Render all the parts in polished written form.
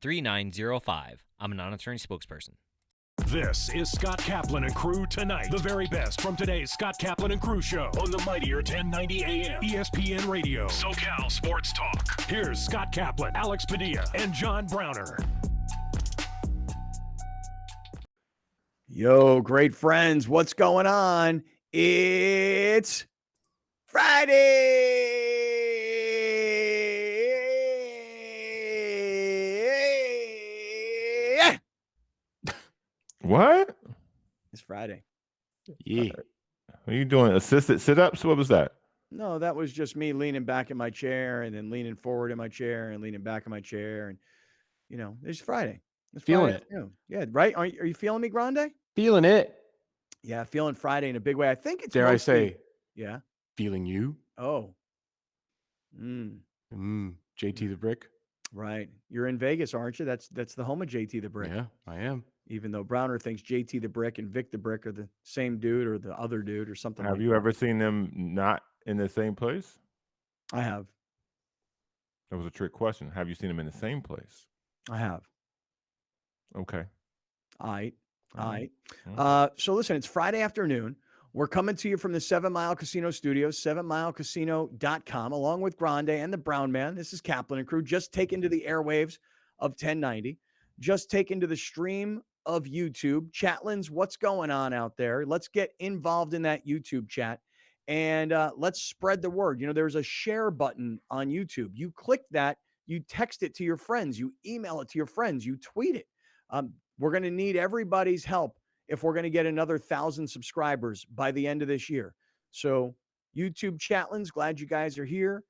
3905. I'm a non-attorney spokesperson. This is Scott Kaplan and Crew Tonight. The very best from today's Scott Kaplan and Crew show on the mightier 1090 AM ESPN Radio. SoCal Sports Talk. Here's Scott Kaplan, Alex Padilla, and John Browner. Yo, great friends, what's going on? It's Friday. What? It's Friday. Yeah. What are you doing? Assisted sit-ups? What was that? No, that was just me leaning back in my chair and then leaning forward in my chair and leaning back in my chair. And, you know, it's Friday. It's Feeling Friday it. afternoon. Yeah, right? Are you feeling me, Grande? Feeling it. Yeah, feeling Friday in a big way. I think it's Dare I mostly- say, Yeah. feeling you? Oh. JT the Brick? Right. You're in Vegas, aren't you? That's the home of JT the Brick. Yeah, I am. Even though Browner thinks JT the Brick and Vic the Brick are the same dude or the other dude or something Have like you that. ever seen them not in the same place? I have. That was a trick question. Have you seen them in the same place? I have. Okay. All right. Okay. So listen, it's Friday afternoon. We're coming to you from the 7 Mile Casino Studios, 7milecasino.com, along with Grande and the Brown Man. This is Kaplan and Crew, just taken to the airwaves of 1090, just taken to the stream of YouTube. Chatlins, what's going on out there? Let's get involved in that YouTube chat and let's spread the word. You know, there's a share button on YouTube. You click that, you text it to your friends, you email it to your friends, you tweet it. We're going to need everybody's help if we're going to get another 1,000 subscribers by the end of this year. So YouTube chatlins, glad you guys are here.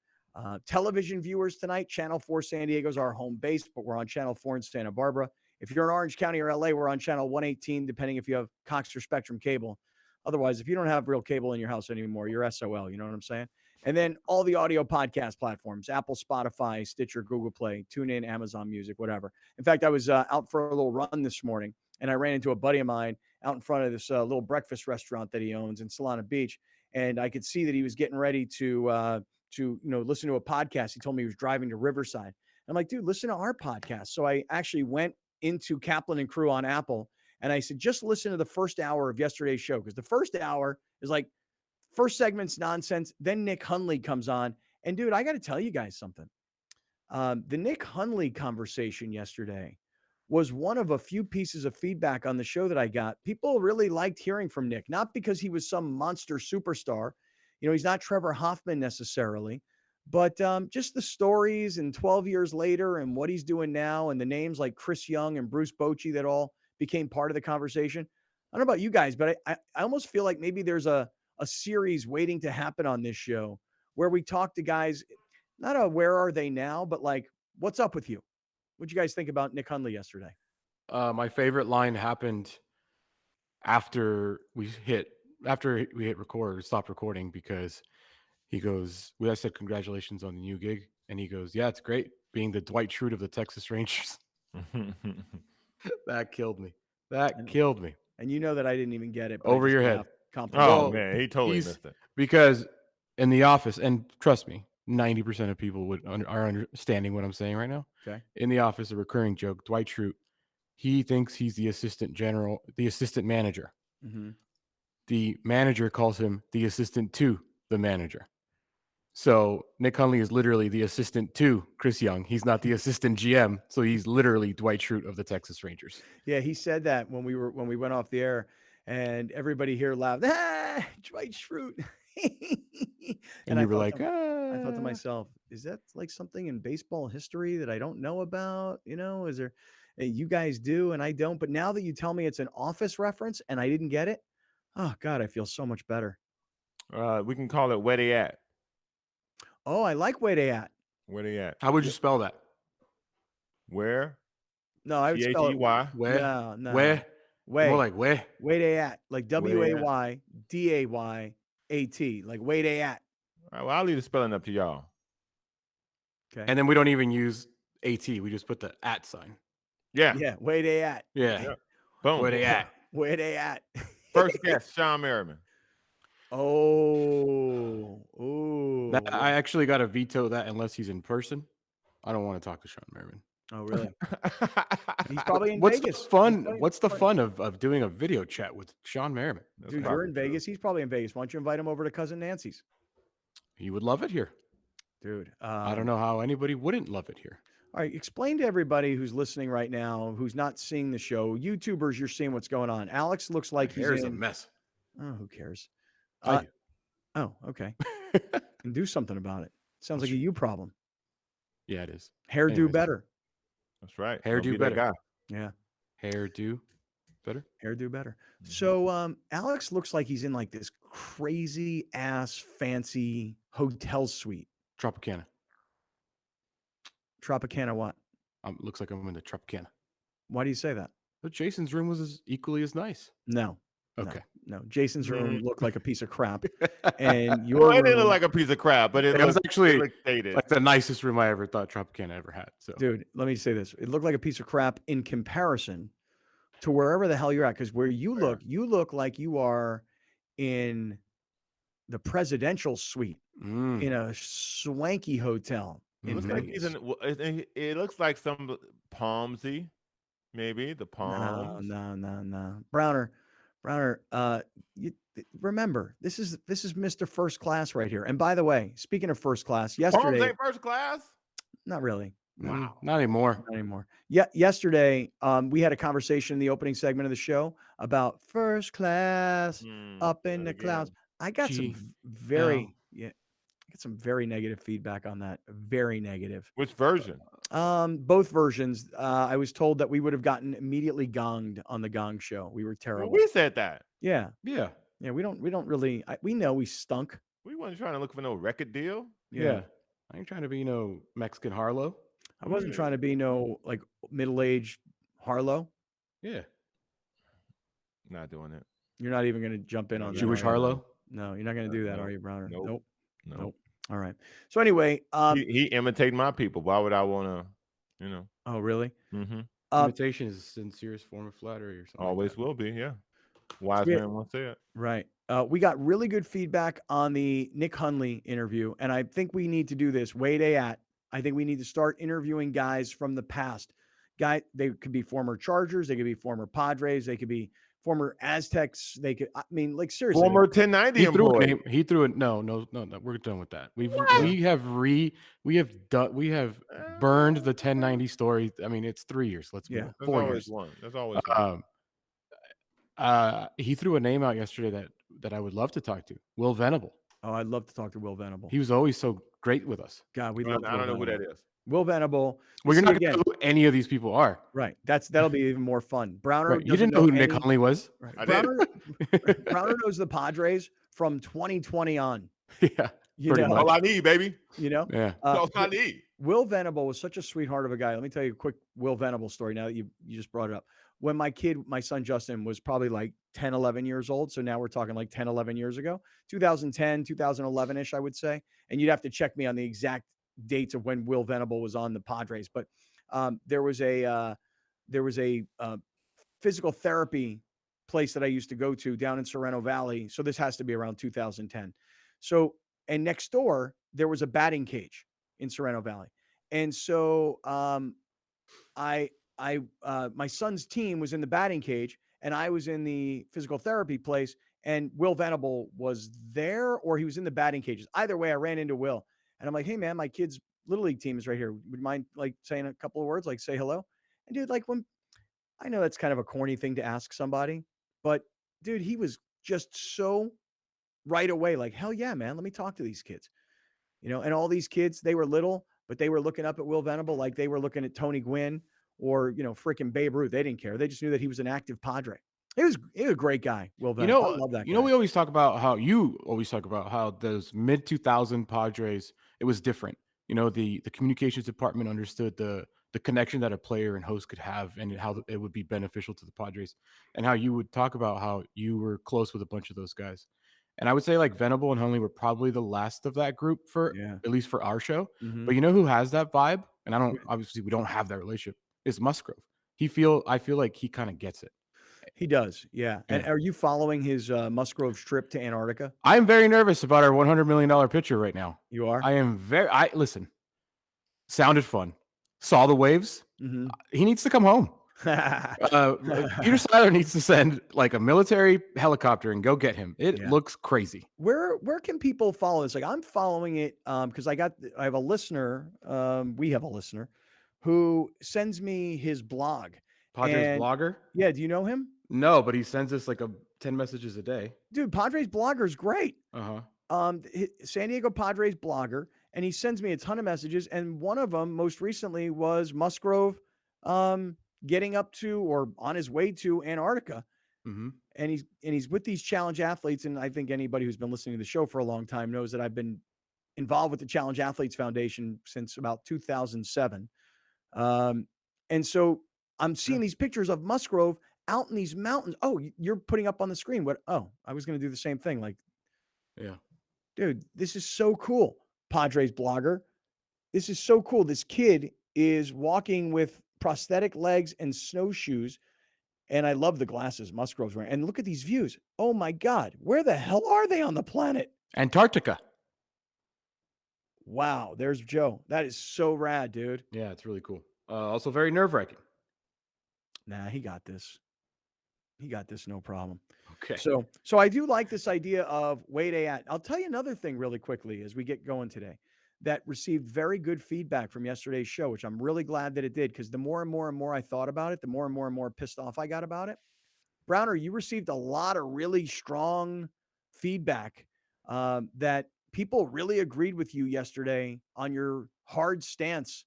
Television viewers tonight, Channel 4 San Diego is our home base, but we're on Channel 4 in Santa Barbara. If you're in Orange County or LA, we're on Channel 118, depending if you have Cox or Spectrum cable. Otherwise, if you don't have real cable in your house anymore, you're SOL, you know what I'm saying? And then all the audio podcast platforms, Apple, Spotify, Stitcher, Google Play, TuneIn, Amazon Music, whatever. In fact, I was out for a little run this morning, and I ran into a buddy of mine out in front of this little breakfast restaurant that he owns in Solana Beach. And I could see that he was getting ready to listen to a podcast. He told me he was driving to Riverside. I'm like, dude, listen to our podcast. So I actually went into Kaplan and Crew on Apple, and I said, just listen to the first hour of yesterday's show, because the first hour is like, first segment's nonsense. Then Nick Hundley comes on. And, dude, I got to tell you guys something. The Nick Hundley conversation yesterday was one of a few pieces of feedback on the show that I got. People really liked hearing from Nick, not because he was some monster superstar. You know, he's not Trevor Hoffman necessarily, but just the stories and 12 years later and what he's doing now and the names like Chris Young and Bruce Bochy that all became part of the conversation. I don't know about you guys, but I almost feel like maybe there's a series waiting to happen on this show where we talk to guys, not a where are they now, but like, what's up with you? What'd you guys think about Nick Hundley yesterday? My favorite line happened after we hit record, stopped recording, because he goes, I said, congratulations on the new gig. And he goes, yeah, it's great being the Dwight Schrute of the Texas Rangers. That killed me. Killed me. And you know that I didn't even get it. Over your head. Oh, man, he totally missed it. Because in The Office, and trust me, 90% of people are understanding what I'm saying right now. Okay. In The Office, a recurring joke, Dwight Schrute, he thinks he's the assistant manager. Mm-hmm. The manager calls him the assistant to the manager. So Nick Hundley is literally the assistant to Chris Young. He's not the assistant GM. So he's literally Dwight Schrute of the Texas Rangers. Yeah, he said that when we went off the air, and everybody here laughed. Dwight Schrute. and you were like, I thought to myself, is that like something in baseball history that I don't know about? You know, is there, you guys do and I don't, but now that you tell me it's an Office reference and I didn't get it, oh God, I feel so much better. We can call it Where They At. Oh, I like Where They At. Where They At? How would you spell that? Where? No, I would spell it T-H-E-Y? Where? No. Where? Way. More like where? Way They At. Like WAYDAYAT. Like Way They At. All right, well, I'll leave the spelling up to y'all. Okay. And then we don't even use AT. We just put the at sign. Yeah. Yeah. Way They At. Yeah. Boom. Where they at? Where They At. First guest, Sean Merriman. Oh. I actually got to veto that unless he's in person. I don't want to talk to Sean Merriman. Oh, really? He's probably in What's Vegas. the fun? What's the fun of doing a video chat with Sean Merriman? Dude, you're in Vegas. He's probably in Vegas. Why don't you invite him over to Cousin Nancy's? He would love it here. Dude, I don't know how anybody wouldn't love it here. All right, explain to everybody who's listening right now, who's not seeing the show, YouTubers, you're seeing what's going on. Alex looks like he's Hair's in. a mess. Oh, who cares? I do. Oh, okay. And do something about it. Sounds like a true. you problem. Yeah, it is. Hair do Anyways. better. That's right. Hair Don't do be that better. guy. Yeah, Hair do better. hair do better. So Alex looks like he's in like this crazy ass fancy hotel suite. Tropicana. Tropicana what? Looks like I'm in the Tropicana. Why do you say that? But Jason's room was equally as nice. No. Okay. No. Jason's room looked like a piece of crap. And your Well, it room, didn't look like a piece of crap, but it was looked, actually it looked dated. like the nicest room I ever thought Tropicana ever had. So, dude, let me say this. It looked like a piece of crap in comparison to wherever the hell you're at. Because where you look like you are in the presidential suite in a swanky hotel in looks like Vegas. he's in, it looks like some Palmsy, maybe the palms. No. Browner, remember, this is Mr. First Class right here. And by the way, speaking of first class, Palms yesterday, ain't first class. not really. wow. Not anymore. Not anymore. Yeah, yesterday, we had a conversation in the opening segment of the show about first class up in the clouds. I got some very negative feedback on that. Very negative. Which version? Both versions. I was told that we would have gotten immediately gonged on the Gong Show. We were terrible. Well, we said that. Yeah. Yeah. We don't really. We know we stunk. We wasn't trying to look for no record deal. Yeah. I ain't trying to be Mexican Harlow. I wasn't trying to be no like middle-aged Harlow. Yeah. Not doing it. You're not even going to jump in on that, Jewish are you? Harlow? No, you're not going to do that, No. are you, Browner? Nope. Nope. All right. So anyway, he imitated my people. Why would I want to, Oh, really? Mm-hmm. Imitation is the sincerest form of flattery or something. Always will be, yeah. Wise man won't say it. Right. We got really good feedback on the Nick Hundley interview, and I think we need to do this. I think we need to start interviewing guys from the past. They could be former Chargers, they could be former Padres, they could be former Aztecs. They could, like seriously. Former 1090 employee. He threw it. No. We're done with that. We have burned the 1090 story. I mean, it's 3 years. Let's move. There's 4 always years. one. There's always one. He threw a name out yesterday that I would love to talk to. Will Venable. Oh, I'd love to talk to Will Venable. He was always so great with us. God, we I love. don't know who that is. Will Venable. Well, you're not going to know who any of these people are. Right. That'll be even more fun. Browner. Right. You didn't know who Nick Hundley was. Right. I Browner knows the Padres from 2020 on. Yeah. Much. All I need, baby. Yeah. All I need. Will Venable was such a sweetheart of a guy. Let me tell you a quick Will Venable story now that you just brought it up. When my son Justin was probably like 10, 11 years old. So now we're talking like 10, 11 years ago, 2010, 2011-ish, I would say. And you'd have to check me on the exact dates of when Will Venable was on the Padres. But there was a physical therapy place that I used to go to down in Sorrento Valley. So this has to be around 2010. So, and next door, there was a batting cage in Sorrento Valley. And so my son's team was in the batting cage and I was in the physical therapy place, and Will Venable was there or he was in the batting cages. Either way, I ran into Will and I'm like, hey man, my kid's little league team is right here. Would you mind like saying a couple of words, like say hello? And dude, like when I know that's kind of a corny thing to ask somebody, but dude, he was just so right away. Like, hell yeah, man. Let me talk to these kids, and all these kids, they were little, but they were looking up at Will Venable like they were looking at Tony Gwynn or, freaking Babe Ruth. They didn't care. They just knew that he was an active Padre. He was a great guy, Will Venable. I love that guy. We always talk about how those mid-2000 Padres, it was different. The communications department understood the connection that a player and host could have and how it would be beneficial to the Padres, and how you would talk about how you were close with a bunch of those guys. And I would say like Venable and Hundley were probably the last of that group at least for our show. Mm-hmm. But you know who has that vibe? And obviously we don't have that relationship. Is Musgrove. I feel like he kind of gets it. He does. Yeah. And are you following his Musgrove trip to Antarctica? I'm very nervous about our $100 million pitcher right now. You are? I am listen, sounded fun. saw the waves. Mm-hmm. He needs to come home. Peter Seiler needs to send like a military helicopter and go get him. It looks crazy. Where can people follow this? Like I'm following it because I have a listener. We have a listener who sends me his blog. Padres And blogger? yeah, do you know him? No, but he sends us like 10 messages a day. Dude, Padres blogger is great. Uh-huh. San Diego Padres blogger, and he sends me a ton of messages. And one of them, most recently, was Musgrove getting up to or on his way to Antarctica. Mm-hmm. And he's with these challenge athletes. And I think anybody who's been listening to the show for a long time knows that I've been involved with the Challenge Athletes Foundation since about 2007. And so I'm seeing these pictures of Musgrove out in these mountains. Oh, you're putting up on the screen. What? Oh, I was going to do the same thing. Like, yeah, dude, this is so cool. Padres blogger. This is so cool. This kid is walking with prosthetic legs and snowshoes. And I love the glasses Musgrove's wearing. And look at these views. Oh my God. Where the hell are they on the planet? Antarctica. Wow. There's Joe. That is so rad, dude. Yeah, it's really cool. Also very nerve-wracking. Nah, he got this. He got this, no problem. Okay. So I do like this idea of wait at. I'll tell you another thing really quickly as we get going today that received very good feedback from yesterday's show, which I'm really glad that it did because the more and more I thought about it, the more and more pissed off I got about it. Browner, you received a lot of really strong feedback that people really agreed with you yesterday on your hard stance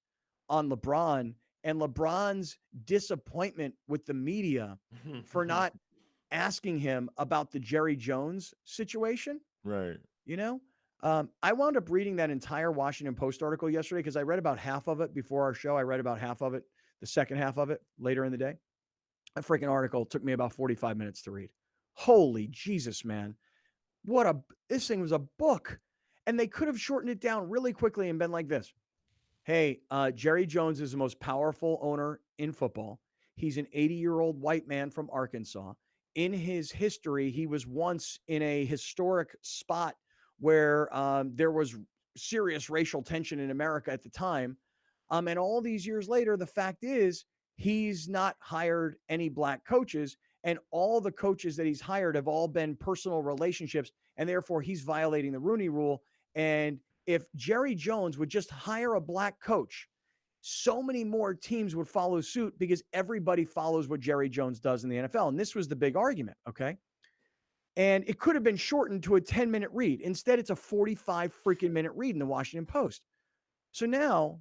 on LeBron and LeBron's disappointment with the media for not asking him about the Jerry Jones situation. Right. You know, I wound up reading that entire Washington Post article yesterday because I read about half of it before our show. I read about half of it, the second half of it later in the day. A freaking article took me about 45 minutes to read. Holy Jesus, man. This thing was a book. And they could have shortened it down really quickly and been like this. Hey, Jerry Jones is the most powerful owner in football. He's an 80-year-old white man from Arkansas. In his history, he was once in a historic spot where there was serious racial tension in America at the time. And all these years later, the fact is he's not hired any black coaches. And all the coaches that he's hired have all been personal relationships. And therefore, he's violating the Rooney Rule. And if Jerry Jones would just hire a black coach, so many more teams would follow suit because everybody follows what Jerry Jones does in the NFL. And this was the big argument, okay? And it could have been shortened to a 10-minute read. Instead, it's a 45 freaking minute read in the Washington Post. So now,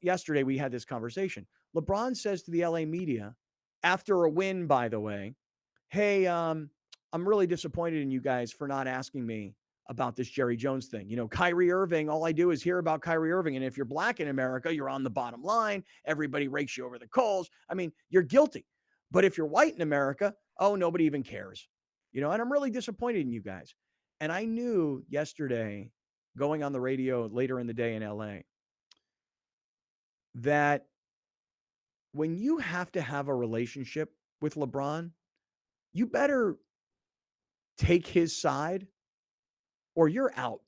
yesterday, we had this conversation. LeBron says to the LA media, after a win, by the way, hey, I'm really disappointed in you guys for not asking me about this Jerry Jones thing. You know, Kyrie Irving, all I do is hear about Kyrie Irving. And if you're black in America, you're on the bottom line. Everybody rakes you over the coals. I mean, you're guilty. But if you're white in America, oh, nobody even cares. You know, and I'm really disappointed in you guys. And I knew yesterday, going on the radio later in the day in LA, that when you have to have a relationship with LeBron, you better take his side or you're out.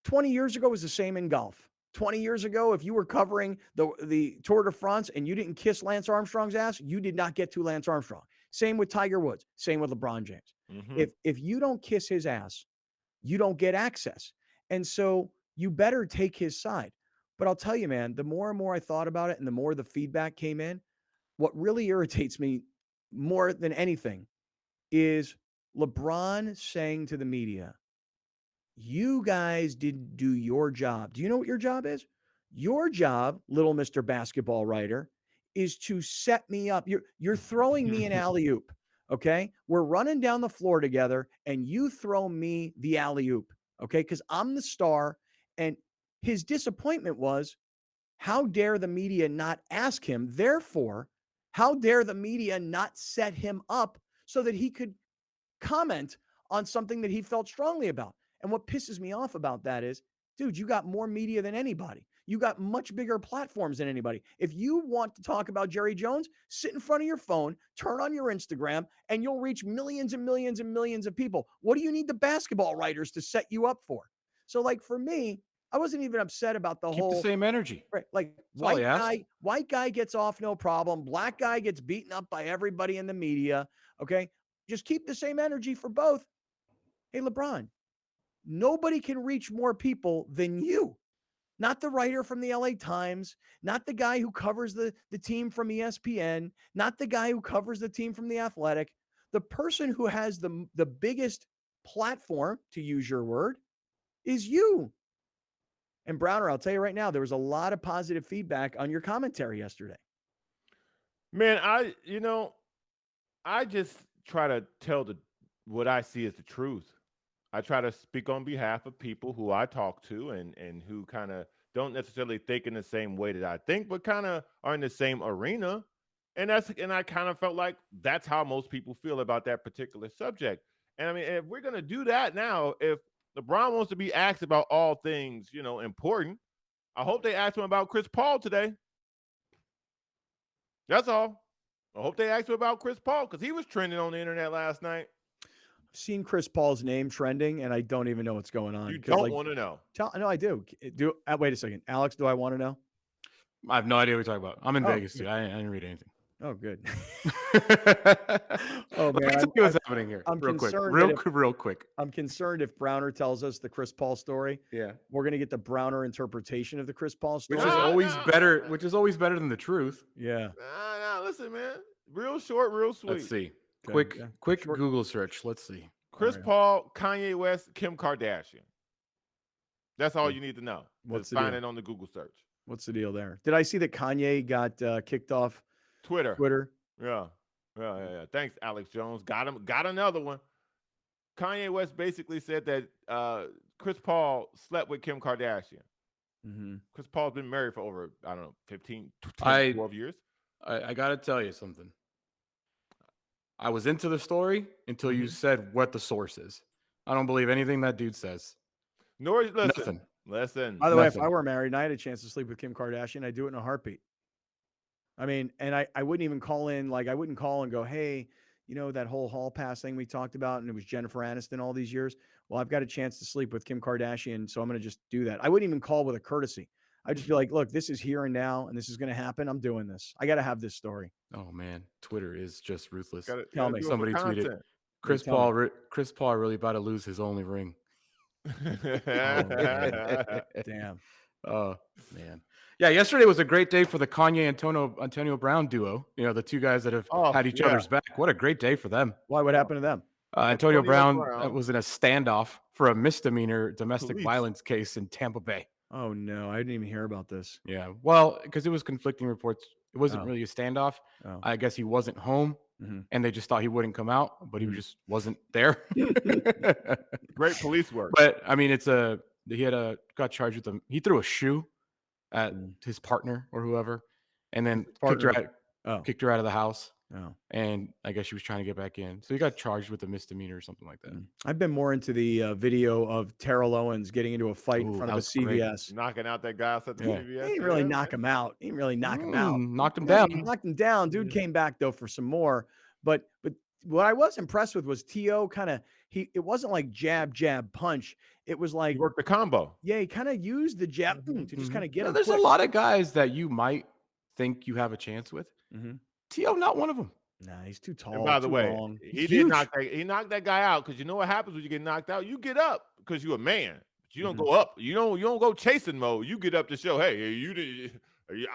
20 years ago was the same in golf. 20 years ago, if you were covering the Tour de France and you didn't kiss Lance Armstrong's ass, you did not get to Lance Armstrong. Same with Tiger Woods. Same with LeBron James. Mm-hmm. If you don't kiss his ass, you don't get access. And so you better take his side. But I'll tell you, man, the more and more I thought about it and the more the feedback came in, what really irritates me more than anything is LeBron saying to the media, you guys didn't do your job. Do you know what your job is? Your job, little Mr. Basketball Writer, is to set me up. You're throwing me an alley-oop, okay? We're running down the floor together, and you throw me the alley-oop, okay? Because I'm the star. And his disappointment was, how dare the media not ask him? Therefore, how dare the media not set him up so that he could comment on something that he felt strongly about? And what pisses me off about that is, dude, you got more media than anybody. You got much bigger platforms than anybody. If you want to talk about Jerry Jones, sit in front of your phone, turn on your Instagram, and you'll reach millions and millions and millions of people. What do you need the basketball writers to set you up for? So, like, for me, I wasn't even upset about the Keep the whole same energy. right. Like That's all he asked. white guy gets off no problem. Black guy gets beaten up by everybody in the media. Okay, just keep the same energy for both. Hey, LeBron, nobody can reach more people than you. Not the writer from the LA Times, not the guy who covers the team from ESPN, not the guy who covers the team from The Athletic. The person who has the biggest platform, to use your word, is you. And Browner, I'll tell you right now, there was a lot of positive feedback on your commentary yesterday. Man, I just try to tell what I see as the truth. I try to speak on behalf of people who I talk to and who kind of don't necessarily think in the same way that I think, but kind of are in the same arena. And I kind of felt like that's how most people feel about that particular subject. And I mean, if we're gonna do that now, if LeBron wants to be asked about all things, important, I hope they ask him about Chris Paul today. That's all. I hope they ask him about Chris Paul because he was trending on the internet last night. I've seen Chris Paul's name trending, and I don't even know what's going on. You don't want to know. No, I do. Wait a second. Alex, do I want to know? I have no idea what you're talking about. I'm in Vegas, dude. I didn't read anything. Oh, good. Oh, man. Let me see what's happening here. I'm real quick. concerned Real quick. I'm concerned if Browner tells us the Chris Paul story. Yeah. We're going to get the Browner interpretation of the Chris Paul story. Which is always better. Which is always better than the truth. Yeah. Nah, listen, man. Real short, real sweet. Let's see. Okay, Quick Google search. Let's see. Chris Paul, Kanye West, Kim Kardashian. That's all you need to know. What's find it on the Google search. What's the deal there? Did I see that Kanye got kicked off Twitter? Yeah. Thanks, Alex Jones. Got another one. Kanye West basically said that Chris Paul slept with Kim Kardashian. Mm-hmm. Chris Paul's been married for over, 15, 12 years. I got to tell you something. I was into the story until you said what the source is. I don't believe anything that dude says. Listen. By the way, if I were married and I had a chance to sleep with Kim Kardashian, I'd do it in a heartbeat. I mean, and I wouldn't even call in, like I wouldn't call and go, hey, that whole hall pass thing we talked about, and it was Jennifer Aniston all these years. Well, I've got a chance to sleep with Kim Kardashian, so I'm going to just do that. I wouldn't even call with a courtesy. I'd just be like, look, this is here and now, and this is going to happen. I'm doing this. I got to have this story. Oh, man. Twitter is just ruthless. Tell me. Somebody tweeted, Chris Paul really about to lose his only ring. Damn. Oh, man. Yeah, yesterday was a great day for the Kanye Antonio Brown duo. The two guys that have had each other's back. What a great day for them. Why? What happened to them? Antonio Brown was in a standoff for a misdemeanor domestic violence case in Tampa Bay. Oh, no. I didn't even hear about this. Yeah. Well, because it was conflicting reports. It wasn't really a standoff. Oh. I guess he wasn't home, and they just thought he wouldn't come out, but he just wasn't there. Great police work. But, I mean, got charged with them. He threw a shoe at his partner or whoever, and then kicked her out of the house. Oh. And I guess she was trying to get back in. So he got charged with a misdemeanor or something like that. I've been more into the video of Terrell Owens getting into a fight in front of a CVS. Great. Knocking out that guy at the CVS. He didn't really knock him out. He didn't really knock him out. Knocked him down. He knocked him down. Dude came back, though, for some more. But what I was impressed with was T.O. it wasn't like jab, punch. It was like. He worked the combo. Yeah, he kind of used the jab to just kind of get him. There's a lot of guys that you might think you have a chance with. T.O. not one of them. Nah, he's too tall. And by the way, long. he knocked that guy out because you know what happens when you get knocked out? You get up because you're a man. But you don't go up. You don't go chasing mode. You get up to show, hey,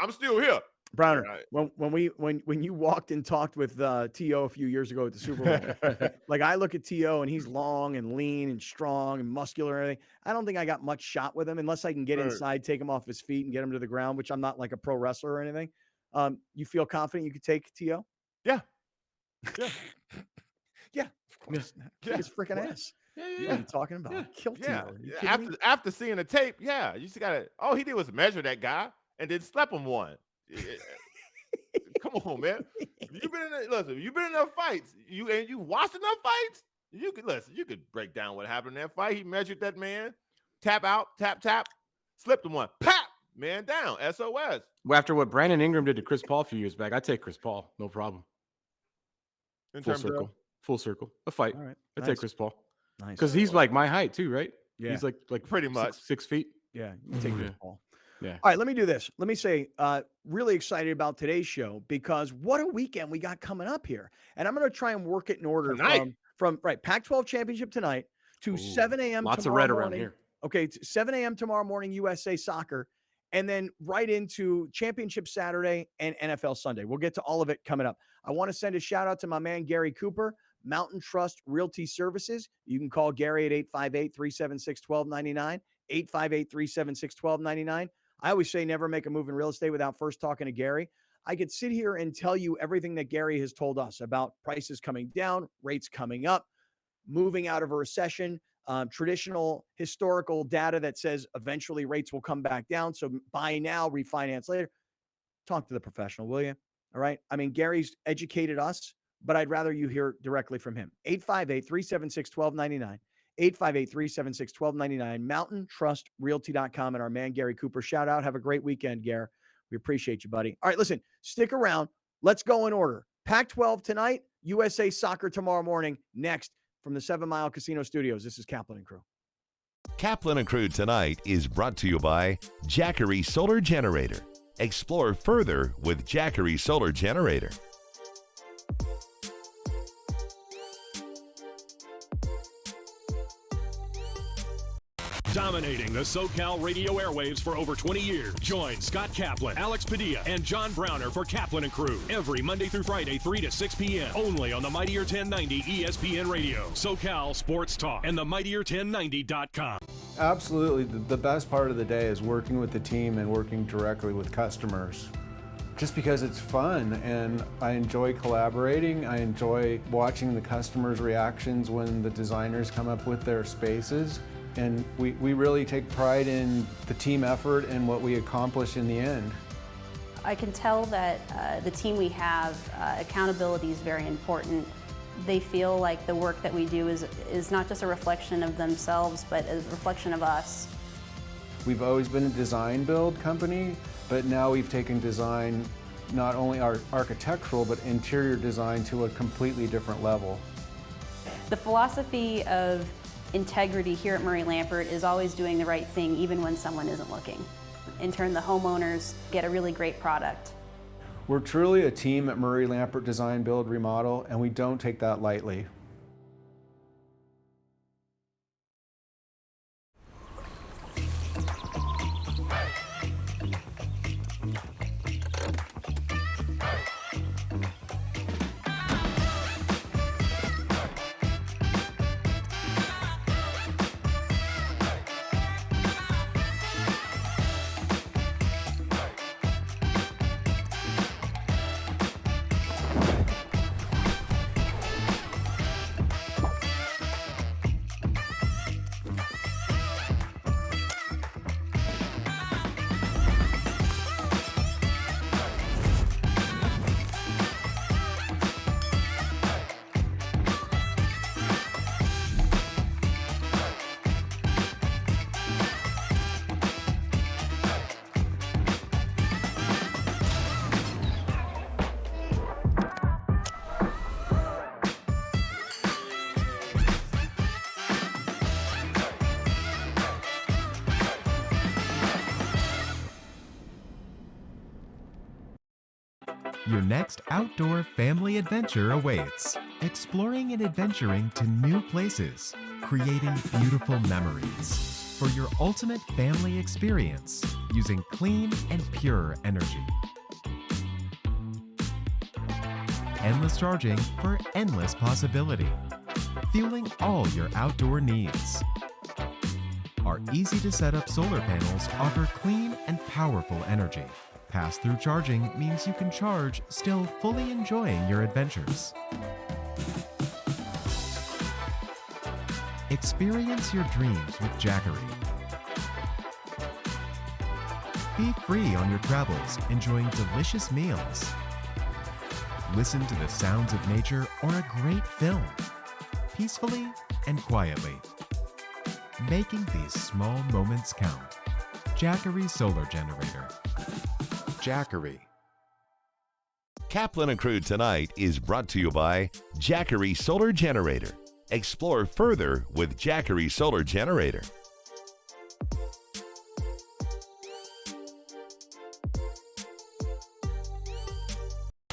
I'm still here. Browner, when you walked and talked with T.O. a few years ago at the Super Bowl, like I look at T.O. and he's long and lean and strong and muscular and everything. I don't think I got much shot with him unless I can get inside, take him off his feet and get him to the ground, which I'm not like a pro wrestler or anything. You feel confident you could take T.O.? Yeah. Yeah. His freaking ass. Yeah. What are you talking about? Kill T.O. After seeing the tape, you just gotta. All he did was measure that guy and then slap him one. Come on, man. You've been in enough fights. You watched enough fights. You could break down what happened in that fight. He measured that man. Tap out, tap, slipped him one. Pap, man down. SOS. Well, after what Brandon Ingram did to Chris Paul a few years back, I take Chris Paul, no problem. Full circle, a fight. All right. I take Chris Paul. Nice. Because he's like my height too, right? Yeah. He's like pretty much 6 feet. Yeah, you take this Yeah. ball. Yeah. All right, let me do this. Let me say, really excited about today's show because what a weekend we got coming up here. And I'm going to try and work it in order Tonight. from right Pac-12 championship tonight to Ooh, 7 a.m. Lots of tomorrow red around morning. here. Okay, 7 a.m. tomorrow morning, USA Soccer, and then right into Championship Saturday and NFL Sunday. We'll get to all of it coming up. I want to send a shout out to my man, Gary Cooper, Mountain Trust Realty Services. You can call Gary at 858-376-1299, 858-376-1299. I always say never make a move in real estate without first talking to Gary. I could sit here and tell you everything that Gary has told us about prices coming down, rates coming up, moving out of a recession, traditional historical data that says eventually rates will come back down. So buy now, refinance later. Talk to the professional, will you? All right. I mean, Gary's educated us, but I'd rather you hear directly from him. 858-376-1299. 858-376-1299. MountainTrustRealty.com and our man, Gary Cooper. Shout out. Have a great weekend, Gary. We appreciate you, buddy. All right, listen, stick around. Let's go in order. Pac-12 tonight, USA Soccer tomorrow morning. Next, from the 7 Mile Casino Studios, this is Kaplan and Crew. Kaplan and Crew tonight is brought to you by Jackery Solar Generator. Explore further with Jackery Solar Generator. Dominating the SoCal radio airwaves for over 20 years. Join Scott Kaplan, Alex Padilla, and John Browner for Kaplan and Crew every Monday through Friday, 3 to 6 p.m. Only on the Mightier 1090 ESPN Radio, SoCal Sports Talk, and the Mightier1090.com. Absolutely. The best part of the day is working with the team and working directly with customers. Just because it's fun and I enjoy collaborating. I enjoy watching the customers' reactions when the designers come up with their spaces. And we really take pride in the team effort and what we accomplish in the end. I can tell that the team we have, accountability is very important. They feel like the work that we do is not just a reflection of themselves, but a reflection of us. We've always been a design build company, but now we've taken design, not only our architectural, but interior design to a completely different level. The philosophy of integrity here at Murray Lampert is always doing the right thing even when someone isn't looking. In turn, the homeowners get a really great product. We're truly a team at Murray Lampert Design, Build, Remodel, and we don't take that lightly. Your next outdoor family adventure awaits. Exploring and adventuring to new places, creating beautiful memories for your ultimate family experience using clean and pure energy. Endless charging for endless possibility, fueling all your outdoor needs. Our easy to set up solar panels offer clean and powerful energy. Pass-through charging means you can charge still fully enjoying your adventures. Experience your dreams with Jackery. Be free on your travels, enjoying delicious meals. Listen to the sounds of nature or a great film, peacefully and quietly. Making these small moments count. Jackery Solar Generator. Jackery. Kaplan and Crew tonight is brought to you by Jackery Solar Generator. Explore further with Jackery Solar Generator.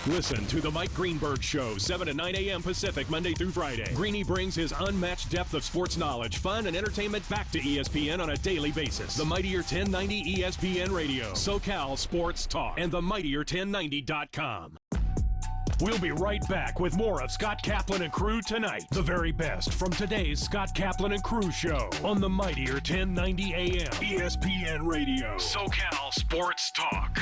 Listen to the Mike Greenberg Show, 7 to 9 a.m. Pacific, Monday through Friday. Greeny brings his unmatched depth of sports knowledge, fun, and entertainment back to ESPN on a daily basis. The Mightier 1090 ESPN Radio, SoCal Sports Talk, and the Mightier1090.com. We'll be right back with more of Scott Kaplan and crew tonight. The very best from today's Scott Kaplan and crew show on the Mightier 1090 AM, ESPN Radio, SoCal Sports Talk.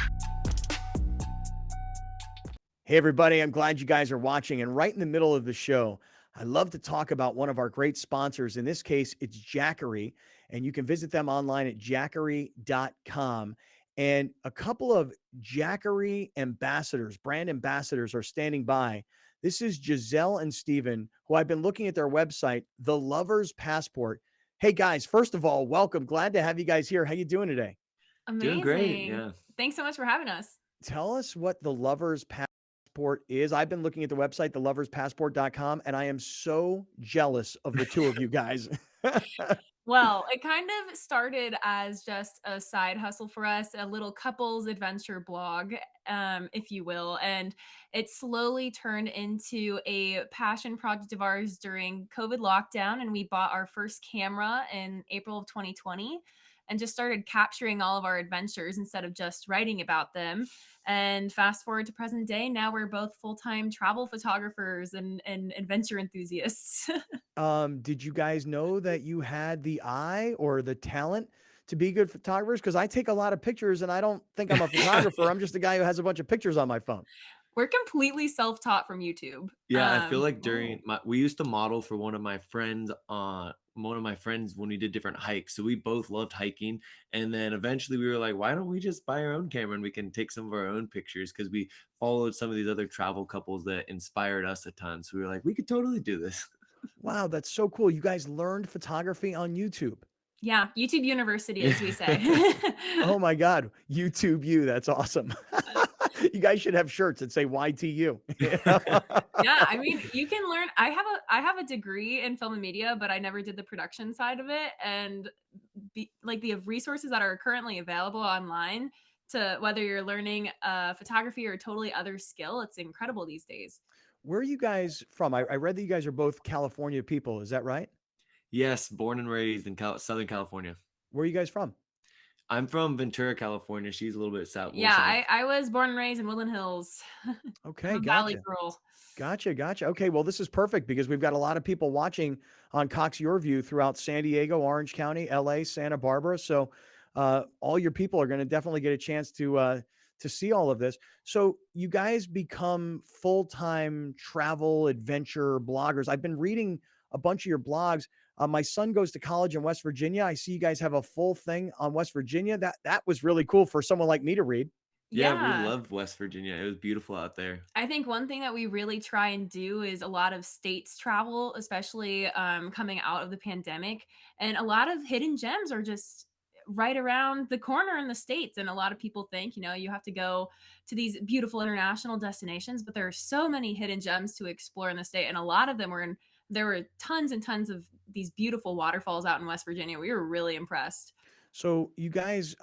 Hey, everybody, I'm glad you guys are watching. And right in the middle of the show, I love to talk about one of our great sponsors. In this case, it's Jackery, and you can visit them online at jackery.com. And a couple of Jackery ambassadors, brand ambassadors, are standing by. This is Giselle and Steven, who I've been looking at their website, The Lover's Passport. Hey, guys, first of all, welcome. Glad to have you guys here. How you doing today? Amazing. Doing great, yeah. Thanks so much for having us. Tell us what The Lover's Passport is. I've been looking at the website, theloverspassport.com, and I am so jealous of the two of you guys. Well, it kind of started as just a side hustle for us, a little couples adventure blog, if you will. And it slowly turned into a passion project of ours during COVID lockdown. And we bought our first camera in April of 2020 and just started capturing all of our adventures instead of just writing about them. And fast forward to present day, now we're both full-time travel photographers and adventure enthusiasts. Did you guys know that you had the eye or the talent to be good photographers? Because I take a lot of pictures and I don't think I'm a photographer. I'm just a guy who has a bunch of pictures on my phone. We're completely self-taught from YouTube. Yeah, I feel like we used to model for one of my friends when we did different hikes. So we both loved hiking. And then eventually we were like, why don't we just buy our own camera and we can take some of our own pictures? Because we followed some of these other travel couples that inspired us a ton. So we were like, we could totally do this. Wow, that's so cool. You guys learned photography on YouTube. Yeah, YouTube University, as we say. Oh my God, YouTube you. That's awesome. You guys should have shirts that say YTU. Yeah, I mean, you can learn. I have a degree in film and media, but I never did the production side of it. And the resources that are currently available online to whether you're learning photography or a totally other skill, it's incredible these days. Where are you guys from? I read that you guys are both California people. Is that right? Yes, born and raised in Southern California. Where are you guys from? I'm from Ventura, California. She's a little bit south. Yeah, I was born and raised in Woodland Hills. Okay, I'm a Valley girl. Gotcha. Okay, well, this is perfect because we've got a lot of people watching on Cox Your View throughout San Diego, Orange County, LA, Santa Barbara. So all your people are going to definitely get a chance to see all of this. So you guys become full-time travel adventure bloggers. I've been reading a bunch of your blogs. My son goes to college in West Virginia. I see you guys have a full thing on West Virginia. That was really cool for someone like me to read. Yeah, we loved West Virginia. It was beautiful out there. I think one thing that we really try and do is a lot of states travel, especially coming out of the pandemic. And a lot of hidden gems are just right around the corner in the States. And a lot of people think, you have to go to these beautiful international destinations, but there are so many hidden gems to explore in the state. And a lot of them there were tons and tons of these beautiful waterfalls out in West Virginia. We were really impressed. So you guys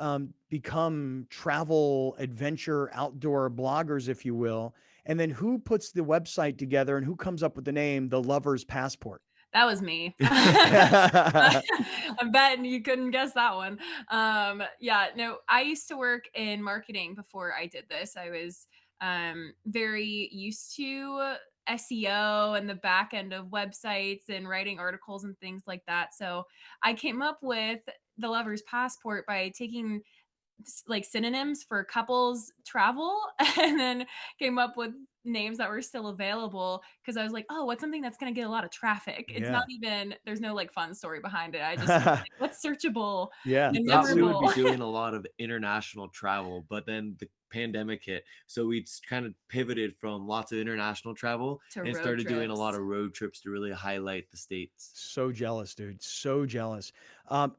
become travel, adventure, outdoor bloggers, if you will. And then who puts the website together and who comes up with the name, The Lover's Passport? That was me. I'm betting you couldn't guess that one. I used to work in marketing before I did this. I was very used to SEO and the back end of websites and writing articles and things like that. So I came up with The Lover's Passport by taking synonyms for couples travel and then came up with names that were still available because I was like, oh, what's something that's going to get a lot of traffic? It's not even, there's no fun story behind it. I just what's searchable and memorable. We would be doing a lot of international travel, but then the pandemic hit, so we kind of pivoted from lots of international travel and started doing a lot of road trips to really highlight the states. So jealous, dude. So jealous.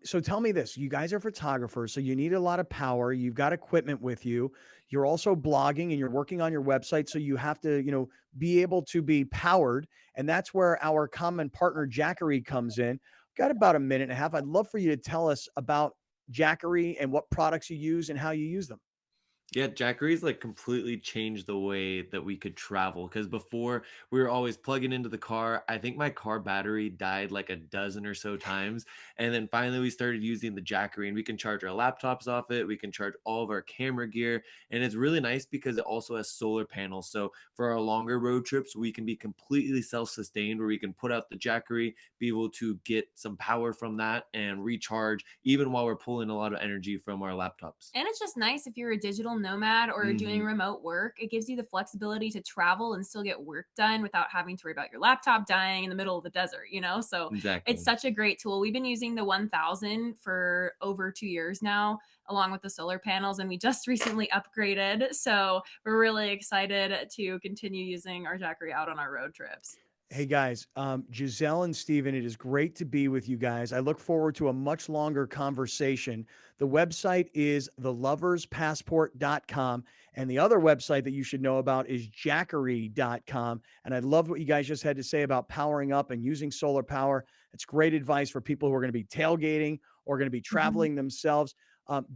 So tell me this, you guys are photographers, so you need a lot of power. You've got equipment with you. You're also blogging and you're working on your website. So you have to, be able to be powered. And that's where our common partner, Jackery, comes in. Got about a minute and a half. I'd love for you to tell us about Jackery and what products you use and how you use them. Yeah, Jackery's like completely changed the way that we could travel because before we were always plugging into the car. I think my car battery died like a dozen or so times. And then finally we started using the Jackery and we can charge our laptops off it. We can charge all of our camera gear. And it's really nice because it also has solar panels. So for our longer road trips, we can be completely self-sustained where we can put out the Jackery, be able to get some power from that and recharge even while we're pulling a lot of energy from our laptops. And it's just nice if you're a digital nomad or doing remote work. It gives you the flexibility to travel and still get work done without having to worry about your laptop dying in the middle of the desert, you know? So it's Exactly. such a great tool. We've been using the 1000 for over 2 years now, along with the solar panels, and we just recently upgraded. So we're really excited to continue using our Jackery out on our road trips. Hey guys, Giselle and Steven, it is great to be with you guys. I look forward to a much longer conversation. The website is theloverspassport.com, and the other website that you should know about is jackery.com. And I loved what you guys just had to say about powering up and using solar power. It's great advice for people who are going to be tailgating or going to be traveling themselves.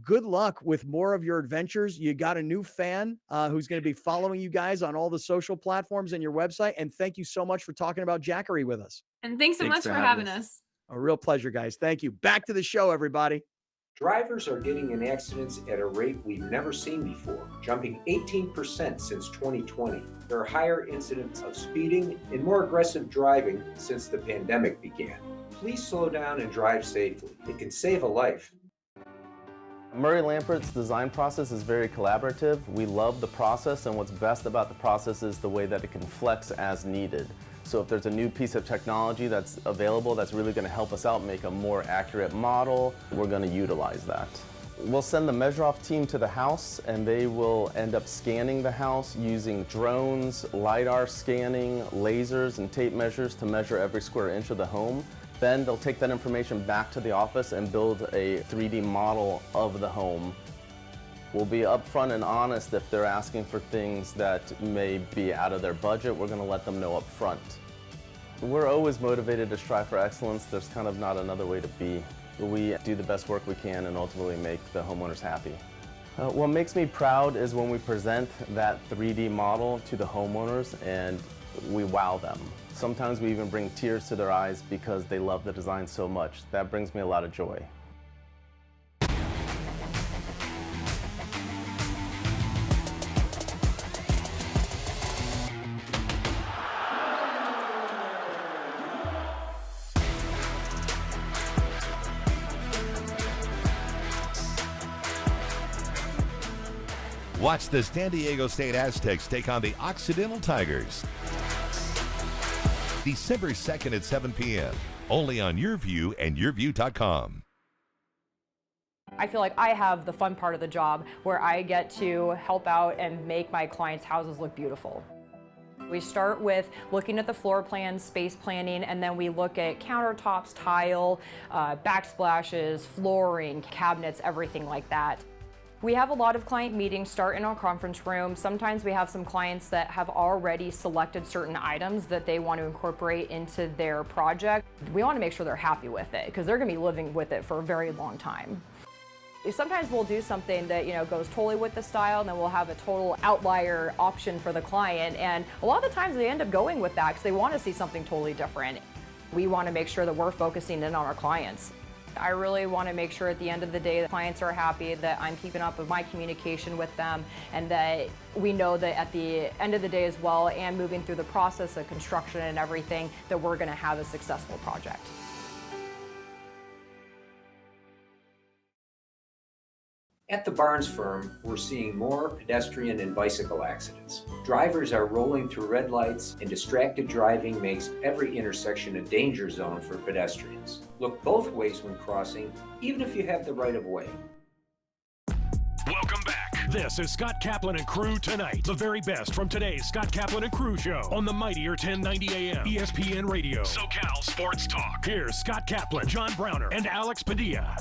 Good luck with more of your adventures. You got a new fan who's going to be following you guys on all the social platforms and your website. And thank you so much for talking about Jackery with us. And thanks so Thanks much for for having having us. us. A real pleasure, guys. Thank you. Back to the show, everybody. Drivers are getting in accidents at a rate we've never seen before, jumping 18% since 2020. There are higher incidents of speeding and more aggressive driving since the pandemic began. Please slow down and drive safely. It can save a life. Murray Lampert's design process is very collaborative. We love the process, and what's best about the process is the way that it can flex as needed. So if there's a new piece of technology that's available that's really going to help us out make a more accurate model, we're going to utilize that. We'll send the measure-off team to the house, and they will end up scanning the house using drones, LiDAR scanning, lasers, and tape measures to measure every square inch of the home. Then they'll take that information back to the office and build a 3D model of the home. We'll be upfront and honest if they're asking for things that may be out of their budget. We're going to let them know up front. We're always motivated to strive for excellence. There's kind of not another way to be. We do the best work we can and ultimately make the homeowners happy. What makes me proud is when we present that 3D model to the homeowners and we wow them. Sometimes we even bring tears to their eyes because they love the design so much. That brings me a lot of joy. Watch the San Diego State Aztecs take on the Occidental Tigers. December 2nd at 7 p.m. Only on YourView and YourView.com. I feel like I have the fun part of the job where I get to help out and make my clients' houses look beautiful. We start with looking at the floor plan, space planning, and then we look at countertops, tile, backsplashes, flooring, cabinets, everything like that. We have a lot of client meetings start in our conference room. Sometimes we have some clients that have already selected certain items that they want to incorporate into their project. We want to make sure they're happy with it because they're going to be living with it for a very long time. Sometimes we'll do something that goes totally with the style, and then we'll have a total outlier option for the client. And a lot of the times they end up going with that because they want to see something totally different. We want to make sure that we're focusing in on our clients. I really want to make sure at the end of the day that clients are happy, that I'm keeping up with my communication with them, and that we know that at the end of the day as well, and moving through the process of construction and everything, that we're going to have a successful project. At the Barnes firm, we're seeing more pedestrian and bicycle accidents. Drivers are rolling through red lights, and distracted driving makes every intersection a danger zone for pedestrians. Look both ways when crossing, even if you have the right of way. Welcome back. This is Scott Kaplan and Crew Tonight. The very best from today's Scott Kaplan and Crew show on the mightier 1090 AM ESPN Radio. SoCal Sports Talk. Here's Scott Kaplan, John Browner, and Alex Padilla.